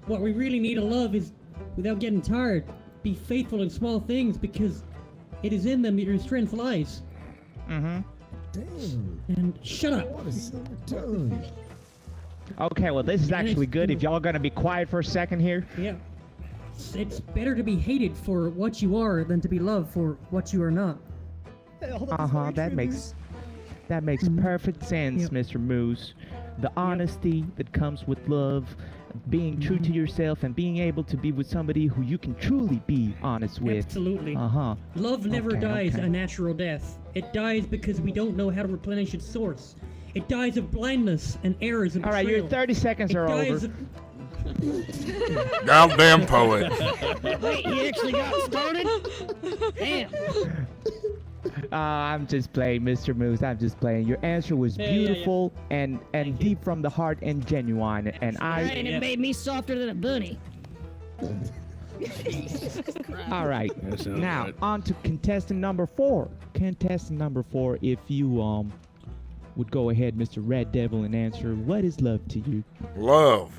What we really need to love is, without getting tired, be faithful in small things, because it is in them that your strength lies. Mm-hmm. Damn. And shut up. What is done? Okay, well, this is actually good. If y'all gonna be quiet for a second here. Yeah. It's better to be hated for what you are than to be loved for what you are not. Uh-huh, that makes perfect sense, Mr. Moose. The honesty that comes with love, being true to yourself, and being able to be with somebody who you can truly be honest with. Absolutely. Uh-huh. Love never Okay, dies okay. a natural death. It dies because we don't know how to replenish its source. It dies of blindness and errors and All right, your 30 seconds are over. Goddamn poet. Wait, he actually got started? Damn. I'm just playing, Mr. Moose. I'm just playing. Your answer was beautiful and deep from the heart and genuine. And And it made me softer than a bunny. All right. That sounds Now right. on to contestant number 4. Contestant number 4, if you would go ahead, Mr. Red Devil, and answer, what is love to you? Love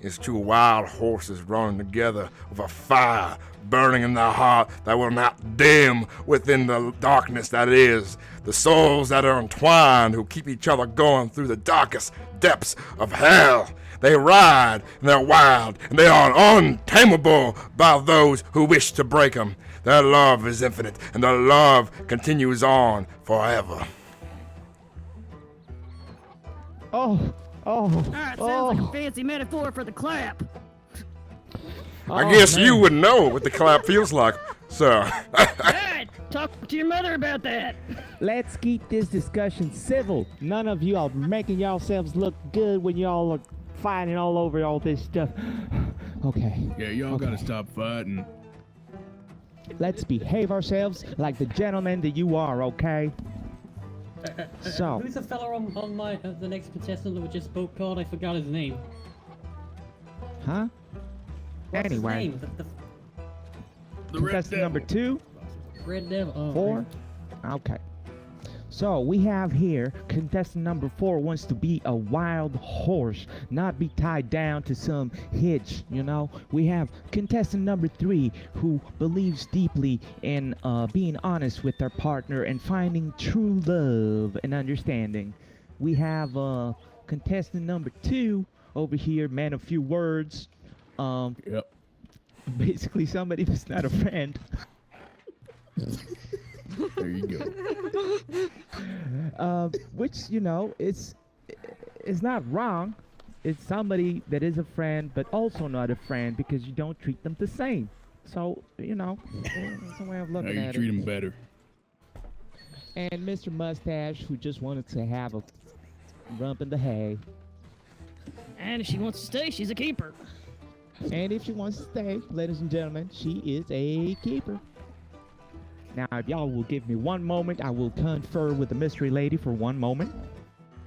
is two wild horses running together with a fire burning in their heart that will not dim within the darkness that is. The souls that are entwined who keep each other going through the darkest depths of hell. They ride, and they're wild, and they are untamable by those who wish to break them. Their love is infinite, and their love continues on forever. Alright, sounds like a fancy metaphor for the clap. I guess you would know what the clap feels like, sir. Alright, talk to your mother about that. Let's keep this discussion civil. None of you are making yourselves look good when y'all are fighting all over all this stuff. Okay. Yeah, y'all gotta stop fighting. Let's behave ourselves like the gentlemen that you are, okay? So. Who's the fellow on my the next contestant that we just spoke called? I forgot his name. Huh? What's Anyway. his name? Contestant number 2. Red Devil. Oh, 4. Okay. So we have here contestant number 4 wants to be a wild horse, not be tied down to some hitch, you know. We have contestant number 3 who believes deeply in being honest with their partner and finding true love and understanding. We have contestant number 2 over here, man of few words. Yep. Basically somebody that's not a friend. There you go. Which, you know, it's not wrong. It's somebody that is a friend, but also not a friend because you don't treat them the same. So, you know, that's a way of looking Now you at treat it. them better. And Mr. Mustache, who just wanted to have a rump in the hay. And if she wants to stay, she's a keeper. And if she wants to stay, ladies and gentlemen, she is a keeper. Now, if y'all will give me one moment, I will confer with the mystery lady for one moment.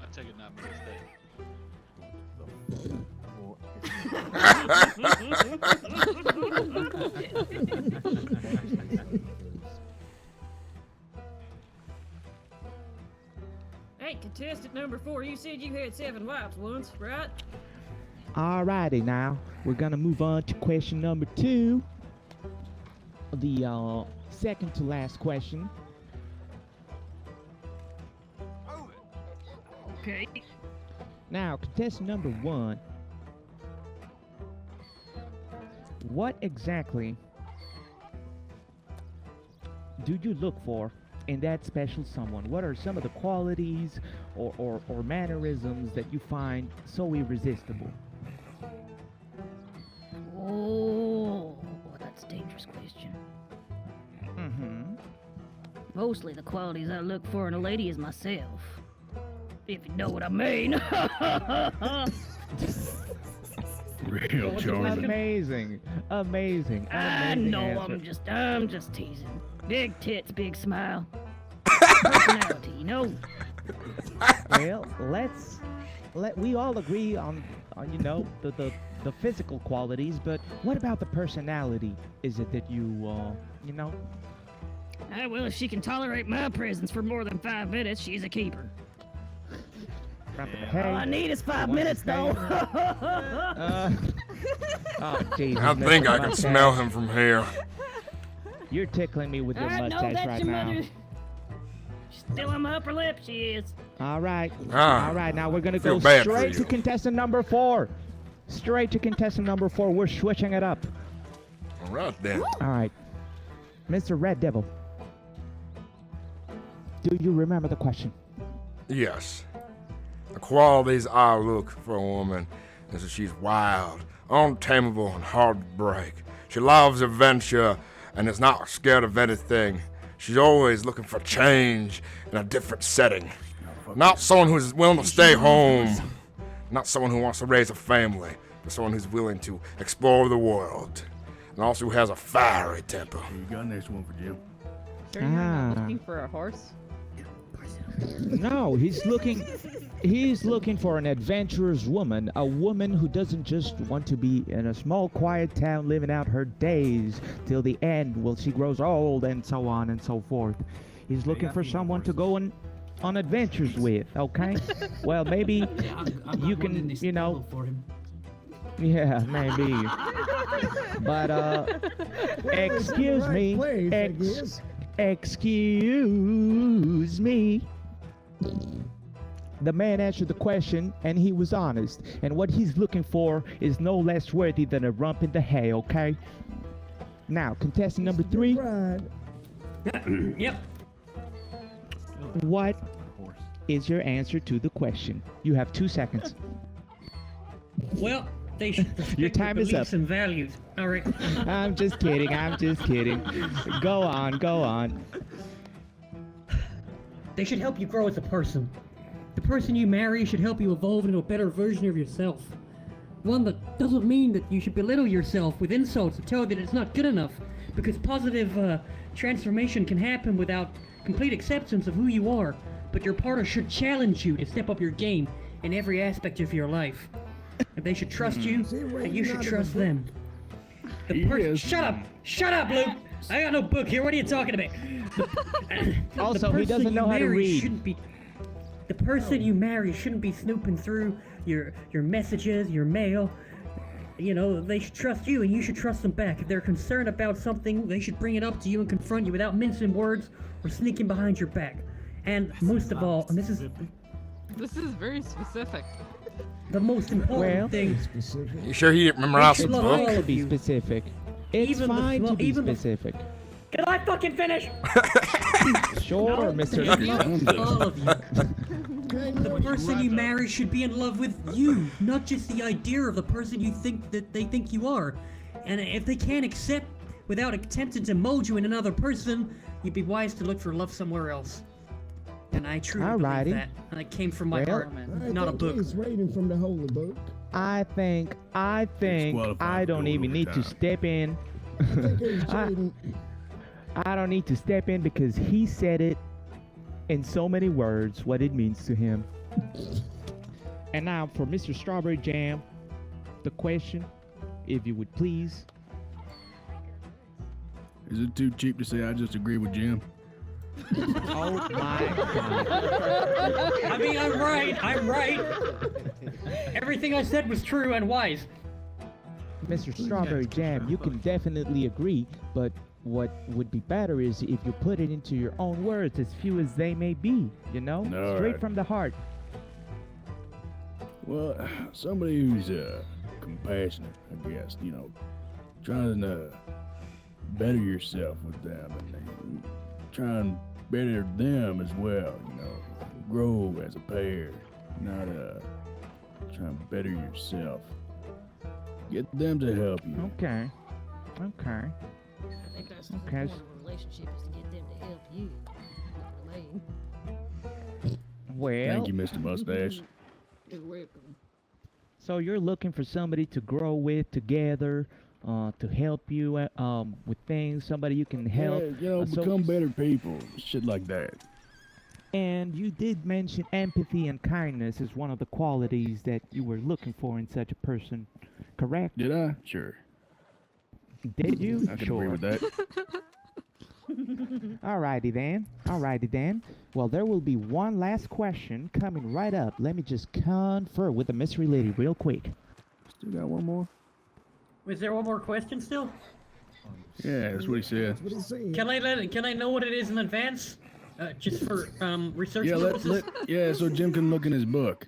I take it not Hey, contestant number 4, you said you had 7 wives once, right? Alrighty, now we're gonna move on to question number 2. The second to last question. Okay. Now, contestant number 1. What exactly do you look for in that special someone? What are some of the qualities or mannerisms that you find so irresistible? Oh, that's a dangerous question. Mm-hmm. Mostly the qualities I look for in a lady is myself. If you know what I mean. Real charming. Amazing. I know, answer. I'm just teasing. Big tits, big smile. Personality, you know? Well, we all agree on you know, the physical qualities, but what about the personality? Is it that you know? Well, if she can tolerate my presence for more than 5 minutes, she's a keeper. Rumping the All hay. I need is 5 What's minutes, his though. name? Oh, Jesus. I think I can Mr. smell Mustache. him from here. You're tickling me with your I know mustache that's right your now. mother. Still on my upper lip, she is. All right. Ah, All right, now we're going to feel go bad for straight to you. contestant number 4. Straight to contestant number 4. We're switching it up. All right then. All right. Mr. Red Devil, do you remember the question? Yes. The qualities I look for a woman is that she's wild, untamable, and hard to break. She loves adventure and is not scared of anything. She's always looking for change in a different setting. Not someone who's willing to stay home. Not someone who wants to raise a family, but someone who's willing to explore the world. And also who has a fiery temper. You got next one for Jim. Sure you're not looking for a horse? No, he's looking for an adventurous woman, a woman who doesn't just want to be in a small quiet town living out her days till the end while she grows old and so on and so forth. He's looking for someone to go on adventures with, okay? Well, maybe you can, you know. Yeah, maybe. But excuse me. Excuse me. The man answered the question, and he was honest. And what he's looking for is no less worthy than a rump in the hay, okay? Now, contestant number 3. Yep. What is your answer to the question? You have 2 seconds. Well, they should respect Your time their is beliefs up. and values. All right. I'm just kidding. Go on. They should help you grow as a person. The person you marry should help you evolve into a better version of yourself. One that doesn't mean that you should belittle yourself with insults or tell you that it's not good enough, because positive transformation can happen without complete acceptance of who you are. But your partner should challenge you to step up your game in every aspect of your life. And they should trust you, and you should trust them. Shut up, Luke! I got no book here. What are you talking about? Also, he doesn't know how to read. The person you marry shouldn't be snooping through your messages, your mail. You know, they should trust you, and you should trust them back. If they're concerned about something, they should bring it up to you and confront you without mincing words or sneaking behind your back. And most of all, and this is very specific. the most important thing. You sure he didn't memorize the It's book? fine to be specific. It's fine to be specific. Can I fucking finish? Sure, Mr. All of you. The person you marry should be in love with you, not just the idea of the person you think that they think you are. And if they can't accept without attempting to mold you in another person, you'd be wise to look for love somewhere else. And I truly Alrighty. believe that. And it came from my Well, heart, not a book. He's reading from the holy book. I think I don't even need to step in. I don't need to step in because he said it in so many words what it means to him. And now for Mr. Strawberry Jam, the question, if you would please. Is it too cheap to say I just agree with Jim? Oh my God. I mean, I'm right. Everything I said was true and wise. Mr. Strawberry Jam, you can definitely agree, but what would be better is if you put it into your own words, as few as they may be, you know? All Straight right. from the heart. Well, somebody who's compassionate, I guess, you know, trying to better yourself with them and try and better them as well, you know, grow as a pair, not try and better yourself. Get them to help you. Okay. I think that's the Okay. point of a relationship is to get them to help you. I mean, Well, Thank you, Mr. Mustache. you're welcome. so you're looking for somebody to grow with together, to help you with things, somebody you can help. Yeah, you know, so- become better people, shit like that. And you did mention empathy and kindness as one of the qualities that you were looking for in such a person, correct? Did I? Sure. Did you? I can Sure. agree with that. Alrighty then. Well, there will be one last question coming right up. Let me just confer with the mystery lady real quick. Still got one more? Was there one more question still? Yeah, that's what he said. Can I know what it is in advance? Just for research Yeah, purposes? so Jim can look in his book.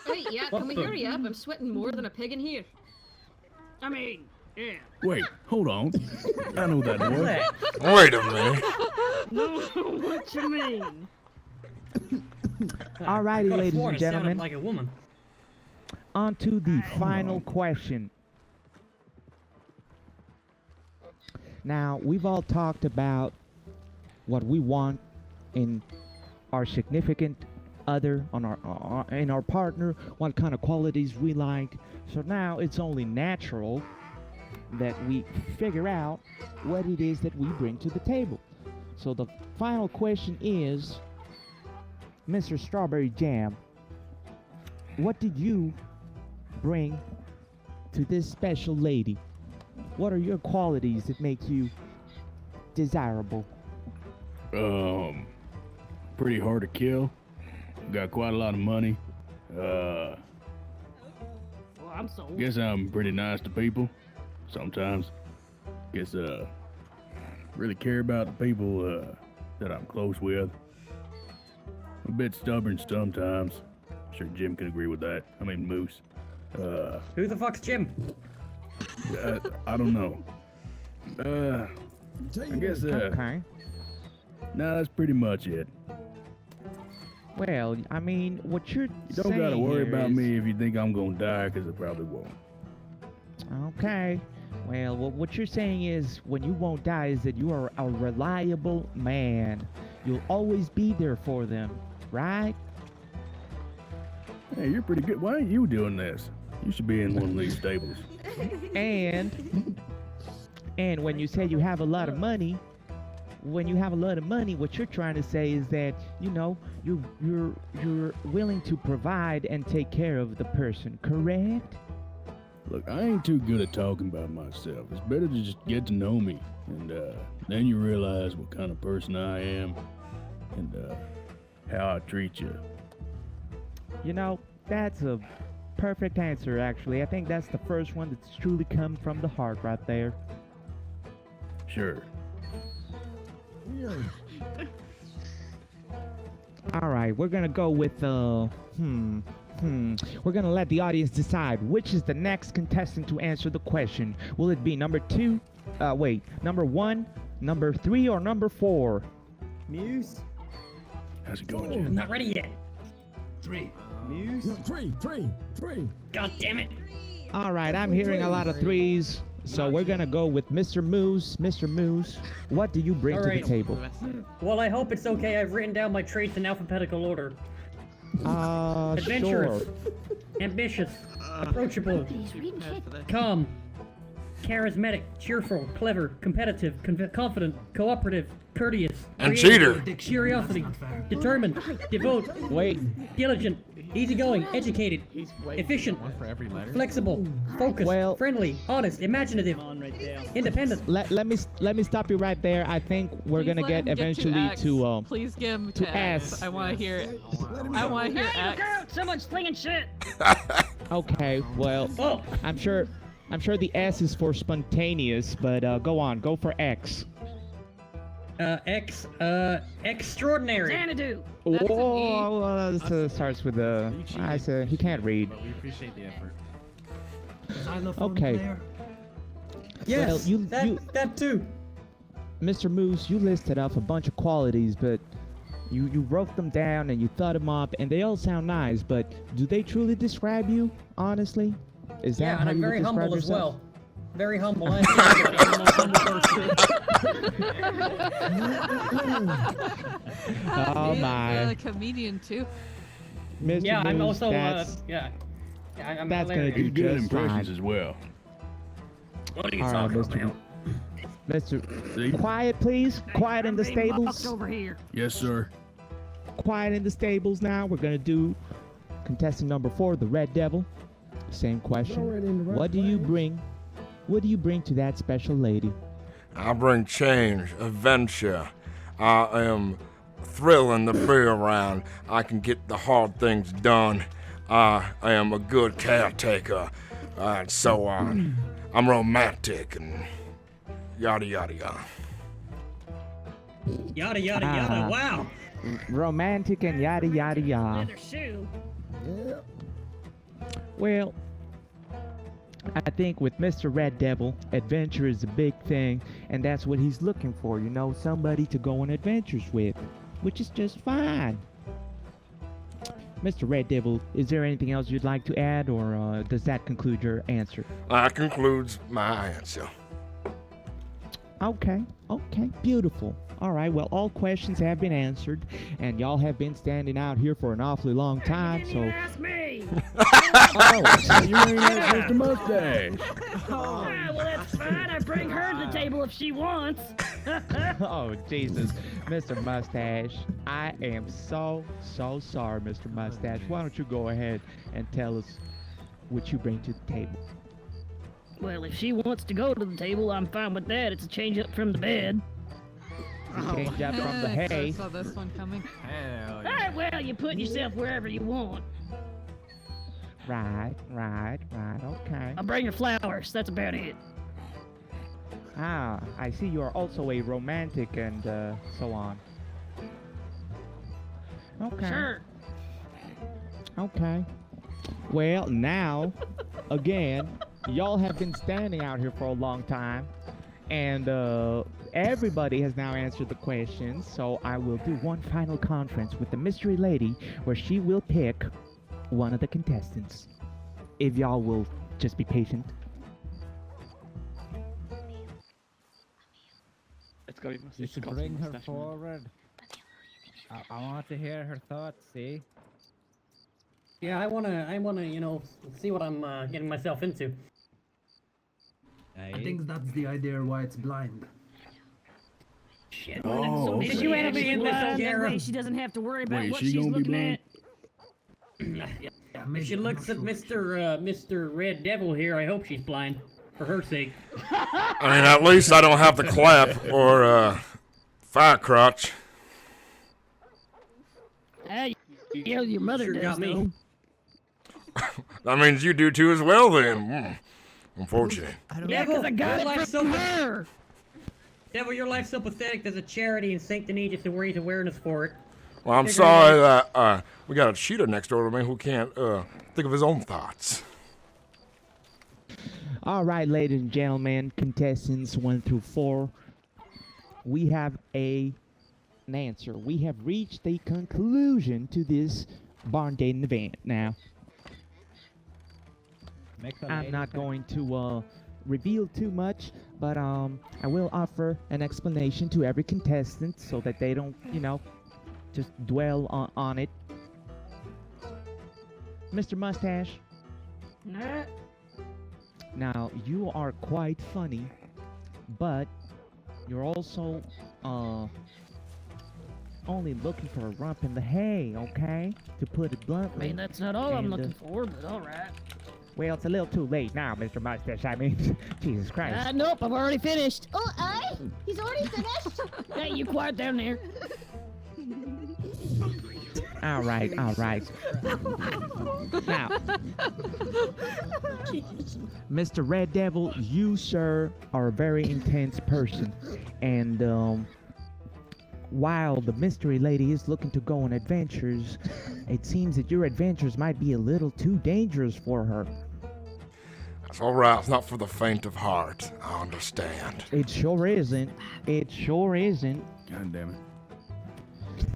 Wait, yeah, What can we the- hurry up? I'm sweating more than a pig in here. I mean, yeah. Wait, hold on. I know that boy. Wait a minute. No, what you mean? Alrighty, Could've ladies sworn and it sounded gentlemen. like a woman. On to the final question. Now, we've all talked about what we want in our significant other, in our partner, what kind of qualities we like. So now it's only natural that we figure out what it is that we bring to the table. So the final question is, Mr. Strawberry Jam, what did you bring to this special lady? What are your qualities that make you desirable? Pretty hard to kill. Got quite a lot of money. Well, I'm sold. Guess I'm pretty nice to people. Sometimes. Guess really care about the people that I'm close with. A bit stubborn sometimes. Sure Jim can agree with that. I mean Moose. Who the fuck's Jim? I don't know. I guess Okay. nah, that's pretty much it. Well, I mean, what you're You don't saying gotta worry here about is- me if you think I'm gonna die, because I probably won't. Okay. Well, what you're saying is when you won't die is that you are a reliable man. You'll always be there for them, right? Hey, you're pretty good. Why ain't you doing this? You should be in one of these stables. And when you say you have a lot of money, what you're trying to say is that, you know, you're willing to provide and take care of the person, correct? Look, I ain't too good at talking about myself. It's better to just get to know me, and then you realize what kind of person I am, and how I treat you. You know, that's a perfect answer, actually. I think that's the first one that's truly come from the heart right there. Sure. All right, we're gonna go with we're gonna let the audience decide which is the next contestant to answer the question. Will it be number 1, number 3, or number 4? Muse? How's it going, I'm Jim? not ready yet. 3. Muse? No, 3. God damn it. All right, I'm hearing a lot of 3s, so we're gonna go with Mr. Moose. Mr. Moose, what do you bring All to right. the table? Well, I hope it's okay. I've written down my traits in alphabetical order. Adventurous, Sure. ambitious, approachable, calm, charismatic, cheerful, clever, competitive, confident, cooperative, courteous, And creative, cheater. curiosity, determined, devout, diligent, easygoing, educated, efficient, flexible, focused, friendly, honest, imaginative, independent. Let me stop you right there. I think we're Please gonna let get him get eventually X. to Please give him to X. S. I want to hear it. I want to hear Hey, look X. out! Someone's slinging shit! Okay, well, I'm sure the S is for spontaneous, but go for X. Extraordinary. Xanadu! Whoa, this starts with a. I said he can't read. But we appreciate the effort. Okay. Yes, Well, that too. Mr. Moose, you listed off a bunch of qualities, but you wrote them down and you thought them up, and they all sound nice. But do they truly describe you? Honestly, is that Yeah, how and I'm you would very describe humble as yourself? well. Very humble. I'm the most humble person. Oh my. You're a comedian too. Mr. Yeah, I'm Moose, also that's, I'm that's gonna hilarious. do He's good at just impressions fine. as well. What are you All right, talking about? Mr. Quiet, please. Quiet in the stables. Over here. Yes, sir. Quiet in the stables now. We're gonna do contestant number 4, the Red Devil. Same question. What do you bring? What do you bring to that special lady? I bring change, adventure. I am thrilling to be around. I can get the hard things done. I am a good caretaker, and so on. I'm romantic and yada yada yada. Yada yada yada. Wow. Romantic and yada yada yada. Leather shoe. Well, I think with Mr. Red Devil, adventure is a big thing, and that's what he's looking for, you know, somebody to go on adventures with, which is just fine. Mr. Red Devil, is there anything else you'd like to add, or does that conclude your answer? That concludes my answer. Okay, beautiful. All right, well, all questions have been answered, and y'all have been standing out here for an awfully long time, so... Ask me! Oh, you ain't asked Mr. Mustache. Ah, well, that's fine. I bring her to the table if she wants. Oh, Jesus. Mr. Mustache, I am so sorry, Mr. Mustache. Why don't you go ahead and tell us what you bring to the table? Well, if she wants to go to the table, I'm fine with that. It's a change up from the bed. Change up from the hay. I saw this one coming. Hell Alright, well, you put yourself wherever you want. Right, okay. I'll bring her flowers. That's about it. Ah, I see you are also a romantic and so on. Okay. Sure. Okay. Well, now, again, y'all have been standing out here for a long time, and everybody has now answered the questions, so I will do one final conference with the mystery lady where she will pick one of the contestants. If y'all will just be patient. It's got to be You should bring her forward. I want to hear her thoughts, see? Yeah, I wanna, you know, see what I'm getting myself into. I think that's the idea why it's blind. Shit, Oh, maybe okay. she wanna be in this blind, that Sierra. way she doesn't have to worry about Wait, what she she's gonna be looking blind? at. Yeah, If maybe, she I'm looks not at sure. Mr. Red Devil here, I hope she's blind, for her sake. I mean, at least I don't have the clap or fire crotch. Ah, yeah, your mother Sure does, got me. though. That means you do too as well then. Unfortunate. Yeah, because I got your it life's from so her. Devil, your life's so pathetic. There's a charity in St. Denis just to raise awareness for it. Well, I'm Figure sorry it out. that we got a cheater next door to me who can't think of his own thoughts. All right, ladies and gentlemen, contestants 1 through 4, we have an answer. We have reached a conclusion to this barn dating event. Now, I'm not going to reveal too much, but I will offer an explanation to every contestant so that they don't, you know, just dwell on it. Mr. Mustache. Nah. Now, you are quite funny, but you're also only looking for a rump in the hay, okay? To put it I bluntly. mean, that's not all I'm And, looking for, but alright. Well, it's a little too late now, Mr. Mustache. I mean, Jesus Christ. Nope, I've already finished. Oh, aye? He's already finished? Hey, you quiet down there. All right. Now, Mr. Red Devil, you, sir, are a very intense person. And, while the mystery lady is looking to go on adventures, it seems that your adventures might be a little too dangerous for her. That's all right. It's not for the faint of heart. I understand. It sure isn't. God damn it.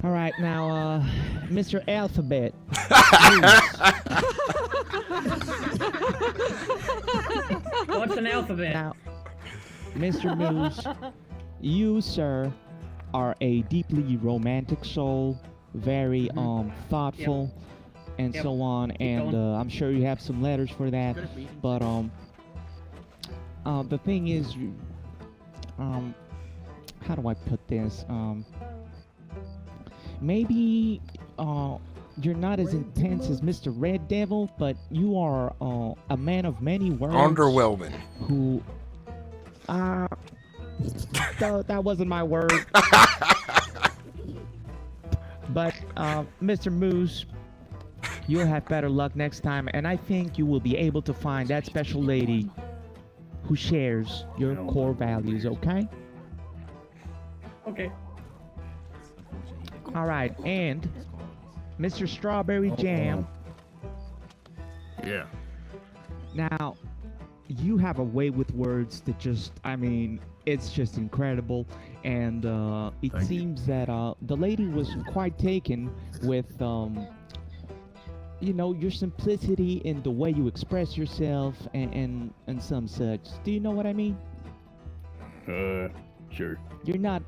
All right, now, Mr. Alphabet. What's an alphabet? Now, Mr. Moose, you, sir, are a deeply romantic soul, very thoughtful, and so on. And I'm sure you have some letters for that. But the thing is, how do I put this? Maybe you're not as intense as Mr. Red Devil, but you are a man of many words. Underwhelming. Who, That wasn't my word. But, Mr. Moose, you'll have better luck next time, and I think you will be able to find that special lady who shares your core values, okay? Okay. All right, and Mr. Strawberry Jam. Yeah. Now, you have a way with words that just, I mean, it's just incredible. And it seems that the lady was quite taken with, you know, your simplicity in the way you express yourself and some such. Do you know what I mean? Sure. You're not,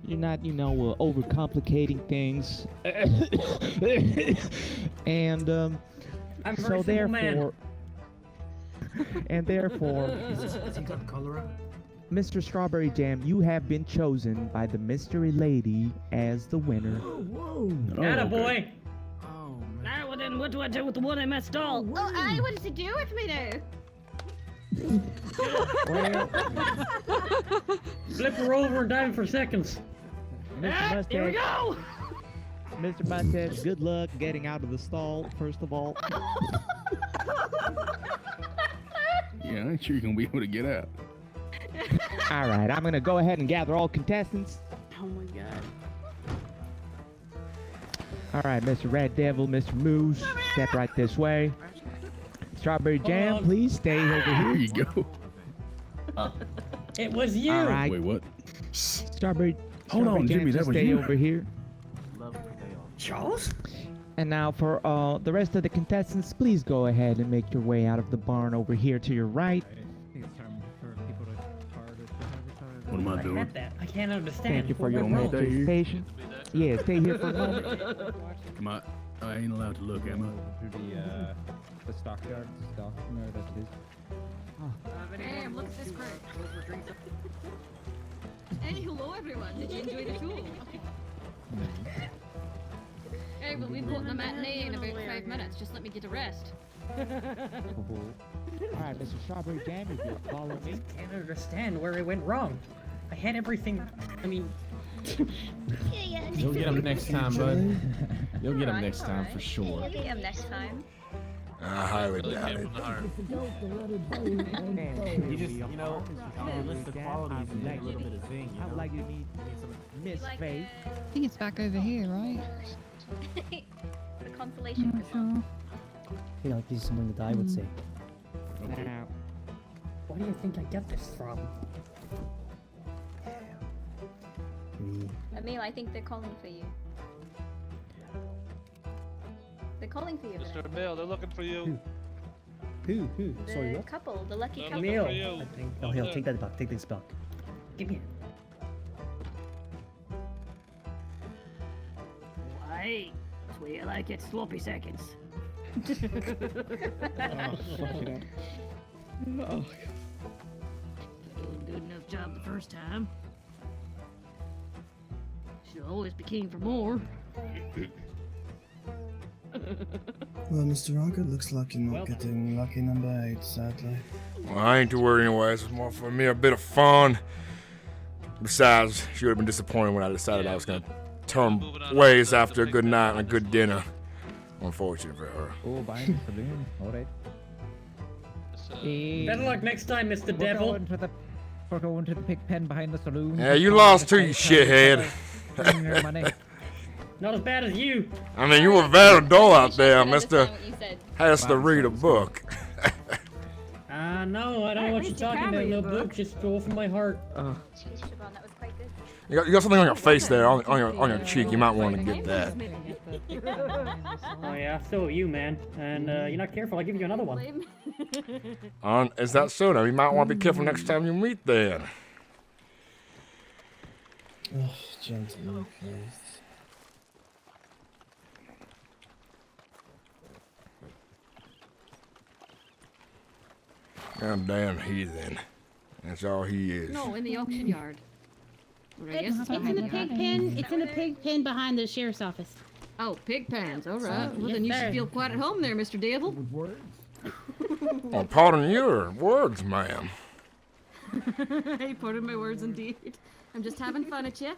you know, overcomplicating things. And I'm a so very simple man. therefore, and therefore, Has he got cholera? Mr. Strawberry Jam, you have been chosen by the mystery lady as the winner. Whoa. Attaboy. Now, well then, what do I do with the one I missed all? Oh, aye, what does it do with me now? Flip her over and dive for seconds. Mr. Here we Mustache, go! Mr. Mustache, good luck getting out of the stall, first of all. Yeah, I ain't sure you're gonna be able to get out. All right, I'm gonna go ahead and gather all contestants. Oh my god. All right, Mr. Red Devil, Mr. Moose, step right this way. Strawberry Jam, please stay over here. Here you go. It was you. All right. Wait, what? Strawberry. Hold on, Strawberry Jam, Jimmy, that just was stay you. over here. Charles? And now for the rest of the contestants, please go ahead and make your way out of the barn over here to your right. What am I I doing? had that. I can't understand. Thank you for What your went wrong? participation. Yeah, stay here for a moment. Come on. I ain't allowed to look, am I? The stockyard, stock, no, that it is. Damn, look at this crowd. Hey, hello everyone. Did you enjoy the show? Hey, well, we've got the matinee in about 5 minutes. Just let me get a rest. All right, Mr. Strawberry Jam, if you'll follow me. I can't understand where it went wrong. I had everything. I mean. You'll get him next time, bud. You'll get him next time for sure. You'll get him next time. I highly doubt it. You just, you know, list the qualities and a little bit of zing. I would like you to meet Miss Faith. I think it's back over here, right? The consolation Not sure. I feel like this is something that I would say. Now, Where do you think I get this from? Emil, I think they're calling for you. They're calling for you. Mr. Emil, they're looking for you. Who? The Sorry, what? couple, the lucky They're couple. looking for you. I think. Oh, here, take that back. Take this back. Give me it. Hey, that's where you like it, sloppy seconds. Oh. Doing good enough job the first time. Should always be keen for more. Well, Mr. Rocket, looks like you're not getting lucky number 8, sadly. Well, I ain't too worried anyway. It's more for me a bit of fun. Besides, she would have been disappointed when I decided I was gonna turn ways after a good night and a good dinner. Unfortunate for her. Oh, buying a saloon. All right. Better luck next time, Mr. Devil. We're going to the pig pen behind the saloon. Yeah, you lost too, you shithead. Bring your money. Not as bad as you. I mean, you were very dull out there, Mr. Has to read a book. No, I don't know what you're talking about, little book. Just go from my heart. Jeez, Siobhan, that was quite good. You got something on your face there, on your cheek. You might want to get that. Oh yeah, so are you, man. And you're not careful, I'll give you another one. Is that so? Now you might want to be careful next time you meet then. Oh, gentlemen, please. God damn heathen. That's all he is. No, in the auction yard. Or I guess It's in the pig pen. It's in the pig pen behind the sheriff's office. Oh, pig pens. All right. Oh, Well, yes, then you sir. should feel quite at home there, Mr. Devil. Oh, pardon your words, ma'am. Hey, pardon my words indeed. I'm just having fun at you.